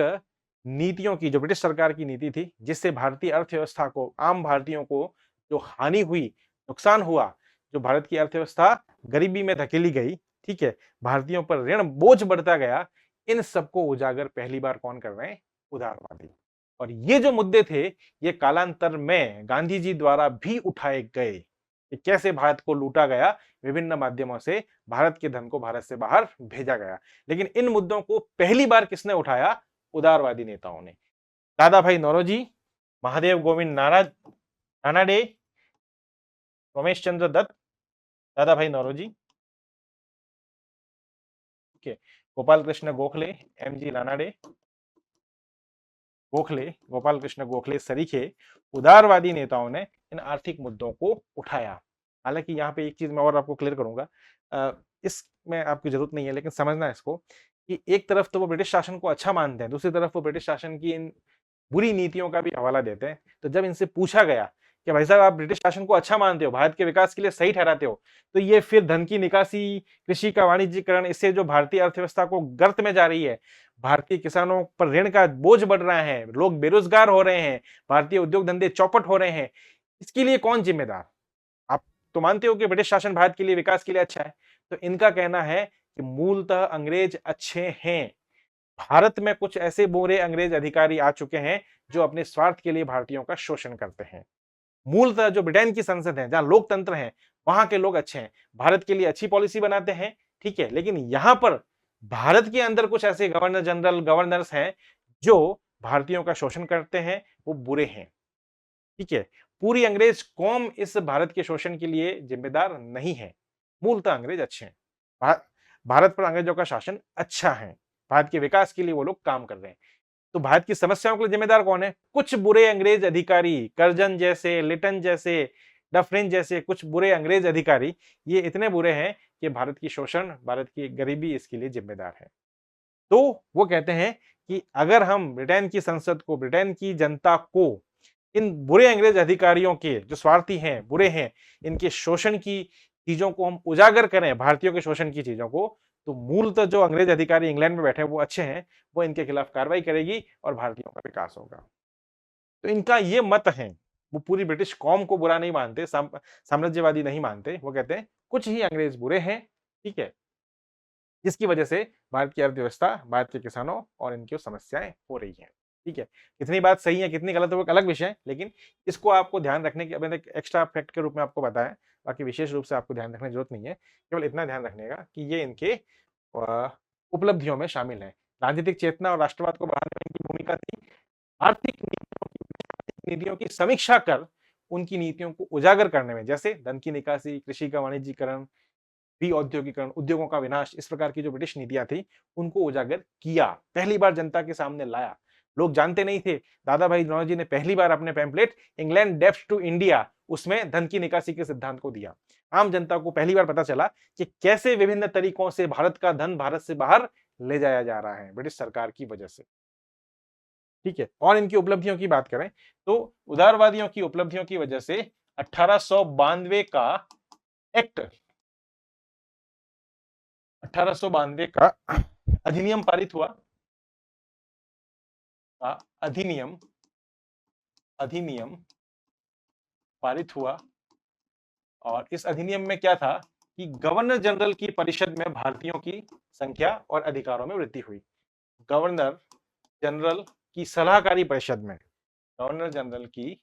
नीतियों की, जो ब्रिटिश सरकार की नीति थी, जिससे भारतीय अर्थव्यवस्था को, आम भारतीयों को जो हानि हुई, नुकसान हुआ, जो भारत की अर्थव्यवस्था गरीबी में धकेली गई, ठीक है, भारतीयों पर ऋण बोझ बढ़ता गया, इन सबको उजागर पहली बार कौन कर रहे हैं? उदारवादी। और ये जो मुद्दे थे, ये कालांतर में गांधी जी द्वारा भी उठाए गए कि कैसे भारत को लूटा गया, विभिन्न माध्यमों से भारत के धन को भारत से बाहर भेजा गया। लेकिन इन मुद्दों को पहली बार किसने उठाया? उदारवादी नेताओं ने। दादा भाई नौरोजी, महादेव गोविंद रानाडे, रमेश चंद्र दत्त, दादा भाई नौरोजी, गोपाल कृष्ण गोखले, एमजी रानाडे, गोपाल कृष्ण गोखले सरीखे उदारवादी नेताओं ने इन आर्थिक मुद्दों को उठाया। हालांकि यहाँ पे एक चीज मैं और आपको क्लियर करूंगा, इसमें आपकी जरूरत नहीं है, लेकिन समझना इसको कि एक तरफ तो वो ब्रिटिश शासन को अच्छा मानते हैं, दूसरी तरफ वो ब्रिटिश शासन की इन बुरी नीतियों का भी हवाला देते हैं। तो जब इनसे पूछा गया कि भाई साहब आप ब्रिटिश शासन को अच्छा मानते हो, भारत के विकास के लिए सही ठहराते हो, तो ये फिर धन की निकासी, कृषि का वाणिज्यीकरण, इससे जो भारतीय अर्थव्यवस्था को गर्त में जा रही है, भारतीय किसानों पर ऋण का बोझ बढ़ रहा है, लोग बेरोजगार हो रहे हैं, भारतीय उद्योग धंधे चौपट हो रहे हैं, इसके लिए कौन जिम्मेदार? आप तो मानते हो कि ब्रिटिश शासन भारत के लिए विकास के लिए अच्छा है, तो इनका कहना है कि मूलतः अंग्रेज अच्छे हैं। भारत में कुछ ऐसे बुरे अंग्रेज अधिकारी आ चुके हैं जो अपने स्वार्थ के लिए भारतीयों का शोषण करते हैं। मूलतः जो ब्रिटेन की संसद है, जहां लोकतंत्र है, वहां के लोग अच्छे हैं, भारत के लिए अच्छी पॉलिसी बनाते हैं, ठीक है, लेकिन यहां पर भारत के अंदर कुछ ऐसे गवर्नर जनरल, गवर्नर्स हैं जो भारतीयों का शोषण करते हैं, वो बुरे हैं। ठीक है, पूरी अंग्रेज कौम इस भारत के शोषण के लिए जिम्मेदार नहीं है। मूलतः अंग्रेज अच्छे हैं। भारत पर अंग्रेजों का शासन अच्छा है, भारत के विकास के लिए वो लोग काम कर रहे हैं। तो भारत की समस्याओं के लिए जिम्मेदार कौन है? कुछ बुरे अंग्रेज अधिकारी, कर्जन जैसे, लिटन जैसे, डफरिन जैसे कुछ बुरे अंग्रेज अधिकारी, ये इतने बुरे हैं कि भारत की शोषण, भारत की गरीबी इसके लिए जिम्मेदार है। तो वो कहते हैं कि अगर हम ब्रिटेन की संसद को, ब्रिटेन की जनता को इन बुरे अंग्रेज अधिकारियों के, जो स्वार्थी हैं, बुरे हैं, इनके शोषण की चीजों को हम उजागर करें, भारतीयों के शोषण की चीजों को, तो मूलतः जो अंग्रेज अधिकारी इंग्लैंड में बैठे हैं वो अच्छे हैं, वो इनके खिलाफ कार्रवाई करेगी और भारतीयों का विकास होगा। तो इनका ये मत है, वो पूरी ब्रिटिश कौम को बुरा नहीं मानते, साम्राज्यवादी नहीं मानते, वो कहते हैं कुछ ही अंग्रेज बुरे हैं, ठीक है, जिसकी वजह से भारत की अर्थव्यवस्था, भारत के किसानों और इनकी समस्याएं हो रही हैं। ठीक है, कितनी बात सही है कितनी गलत है वो एक अलग विषय है, लेकिन इसको आपको ध्यान रखने की, मैंने एक एक्स्ट्रा फैक्ट के रूप में आपको बताया, बाकी विशेष रूप से आपको ध्यान रखने की जरूरत नहीं है, केवल इतना ध्यान रखने का कि ये इनके उपलब्धियों में शामिल है। राजनीतिक चेतना और राष्ट्रवाद को बढ़ाने में इनकी भूमिका थी। आर्थिक नीतियों की समीक्षा कर उनकी नीतियों को उजागर करने में, जैसे धन की निकासी, कृषि का वाणिज्यीकरण, औद्योगिकरण, उद्योगों का विनाश, इस प्रकार की जो ब्रिटिश नीतियां थी उनको उजागर किया, पहली बार जनता के सामने लाया। लोग जानते नहीं थे, दादा भाई नौरोजी ने पहली बार अपने पैम्पलेट इंग्लैंड डेप्ट टू इंडिया, उसमें धन की निकासी के सिद्धांत को दिया। आम जनता को पहली बार पता चला कि कैसे विभिन्न तरीकों से भारत का धन भारत से बाहर ले जाया जा रहा है ब्रिटिश सरकार की वजह से। ठीक है, और इनकी उपलब्धियों की बात करें तो उदारवादियों की उपलब्धियों की वजह से 1892 का एक्ट, 1892 का अधिनियम पारित हुआ। अधिनियम अधिनियम पारित हुआ और इस अधिनियम में क्या था कि गवर्नर जनरल की परिषद में भारतीयों की संख्या और अधिकारों में वृद्धि हुई। गवर्नर जनरल की सलाहकारी परिषद में, गवर्नर जनरल की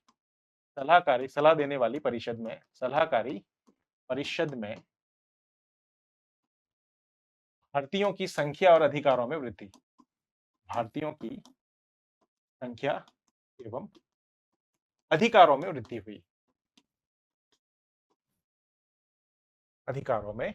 सलाह देने वाली परिषद में, सलाहकारी परिषद में भारतीयों की संख्या और अधिकारों में वृद्धि, भारतीयों की संख्या एवं अधिकारों में वृद्धि हुई, अधिकारों में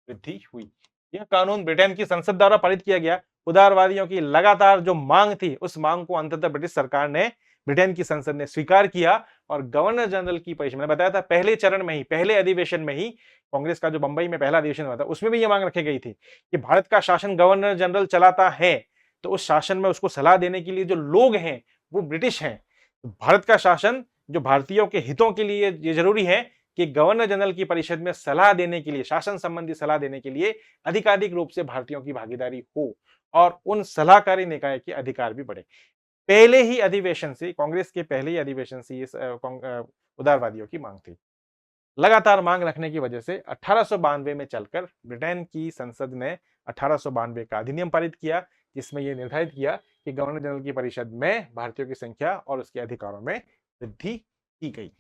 वृद्धि हुई। यह कानून ब्रिटेन की संसद द्वारा पारित किया गया। उदारवादियों की लगातार जो मांग थी, उस मांग को अंततः ब्रिटिश सरकार ने, ब्रिटेन की संसद ने स्वीकार किया और गवर्नर जनरल की परिषद, मैंने बताया था पहले चरण में ही, पहले अधिवेशन में ही, कांग्रेस का जो बंबई में पहला अधिवेशन हुआ था उसमें भी यह मांग रखी गई थी कि भारत का शासन गवर्नर जनरल चलाता है, तो उस शासन में उसको सलाह देने के लिए जो लोग हैं वो ब्रिटिश हैं। भारत का शासन जो भारतीयों के हितों के लिए ये जरूरी है कि गवर्नर जनरल की परिषद में सलाह देने के लिए, शासन संबंधी सलाह देने के लिए अधिकाधिक रूप से भारतीयों की भागीदारी हो और उन सलाहकारी निकाय के अधिकार भी बढ़े। पहले ही अधिवेशन से, कांग्रेस के पहले ही अधिवेशन से इस उदारवादियों की मांग थी। लगातार मांग रखने की वजह से 1892 में चलकर ब्रिटेन की संसद ने 1892 का अधिनियम पारित किया, जिसमें यह निर्धारित किया कि गवर्नर जनरल की परिषद में भारतीयों की संख्या और उसके अधिकारों में वृद्धि की गई।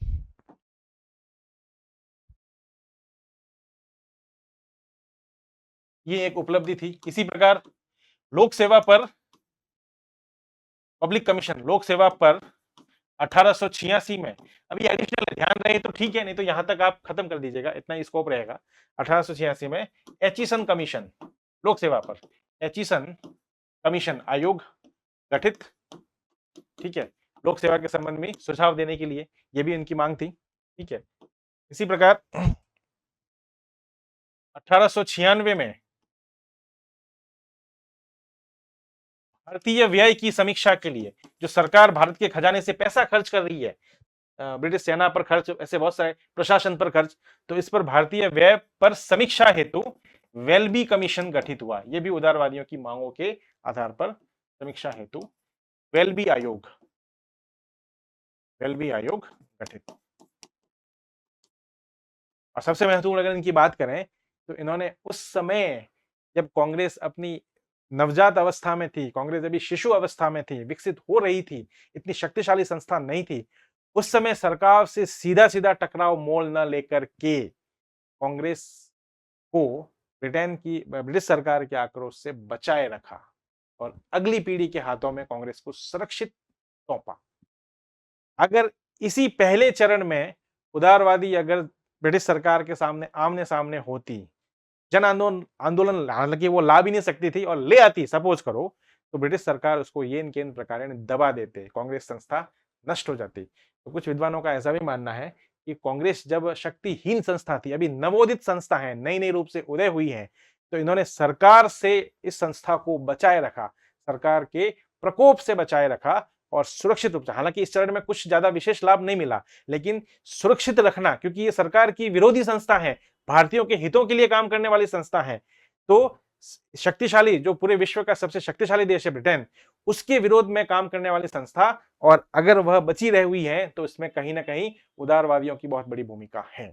ये एक उपलब्धि थी। इसी प्रकार लोक सेवा पर, पब्लिक कमीशन लोक सेवा पर 1886 में, अभी एडिशनल ध्यान रहे तो ठीक है, नहीं तो यहां तक आप खत्म कर दीजिएगा, इतना ही स्कोप रहेगा। 1886 में एचिसन कमीशन, लोक सेवा पर एचिसन कमीशन आयोग गठित, ठीक है, लोक सेवा के संबंध में सुझाव देने के लिए, यह भी इनकी मांग थी। ठीक है, इसी प्रकार 1896 में भारतीय व्यय की समीक्षा के लिए, जो सरकार भारत के खजाने से पैसा खर्च कर रही है, ब्रिटिश सेना पर खर्च, ऐसे बहुत सारे, प्रशासन पर खर्च। तो इस पर भारतीय व्यय पर समीक्षा हेतु वेल्बी कमीशन गठित हुआ। ये भी उदारवादियों की मांगों के आधार पर समीक्षा हेतु वेल्बी आयोग, वेल्बी आयोग गठित। और सबसे महत्वपूर्ण अगर इनकी बात करें तो इन्होंने उस समय जब कांग्रेस अपनी नवजात अवस्था में थी, कांग्रेस अभी शिशु अवस्था में थी, विकसित हो रही थी, इतनी शक्तिशाली संस्था नहीं थी, उस समय सरकार से सीधा-सीधा टकराव मोल न लेकर के कांग्रेस को ब्रिटिश सरकार के आक्रोश से बचाए रखा और अगली पीढ़ी के हाथों में कांग्रेस को सुरक्षित सौंपा। अगर इसी पहले चरण में उदारवादी अगर ब्रिटिश सरकार के सामने आमने-सामने होती, जन आंदोलन आंदोलन हालांकि वो ला भी नहीं सकती थी और ले आती सपोज करो, तो ब्रिटिश सरकार उसको येन केन प्रकारेण दबा देते, कांग्रेस संस्था नष्ट हो जाती। तो कुछ विद्वानों का ऐसा भी मानना है कि कांग्रेस जब शक्तिहीन संस्था थी, अभी नवोदित संस्था है, नई-नई रूप से उदय हुई है, तो इन्होंने सरकार से इस संस्था को बचाए रखा, सरकार के प्रकोप से बचाए रखा और सुरक्षित रूप से, हालांकि इस चरण में कुछ ज्यादा विशेष लाभ नहीं मिला, लेकिन सुरक्षित रखना, क्योंकि ये सरकार की विरोधी संस्था है, भारतीयों के हितों के लिए काम करने वाली संस्था है। तो शक्तिशाली, जो पूरे विश्व का सबसे शक्तिशाली देश है ब्रिटेन, उसके विरोध में काम करने वाली संस्था, और अगर वह बची रह हुई है तो इसमें कहीं ना कहीं उदारवादियों की बहुत बड़ी भूमिका है।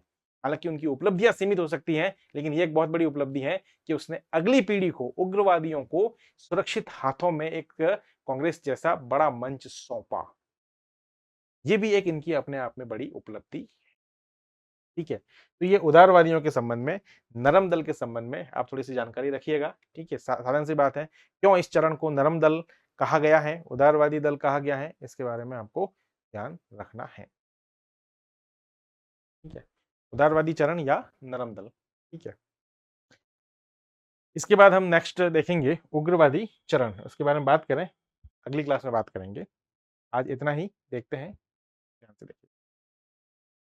हालांकि उनकी उपलब्धियां सीमित हो सकती हैं, लेकिन यह एक बहुत बड़ी उपलब्धि है कि उसने अगली पीढ़ी को, उग्रवादियों को सुरक्षित हाथों में एक कांग्रेस जैसा बड़ा मंच सौंपा। ये भी एक इनकी अपने आप में बड़ी उपलब्धि। ठीक है, तो ये उदारवादियों के संबंध में, नरम दल के संबंध में आप थोड़ी सी जानकारी रखिएगा। ठीक है, साधारण सी बात है, क्यों इस चरण को नरम दल कहा गया है, उदारवादी दल कहा गया है, इसके बारे में आपको ध्यान रखना है। ठीक है, उदारवादी चरण या नरम दल। ठीक है, इसके बाद हम नेक्स्ट देखेंगे उग्रवादी चरण, उसके बारे में बात करें, अगली क्लास में बात करेंगे। आज इतना ही, देखते हैं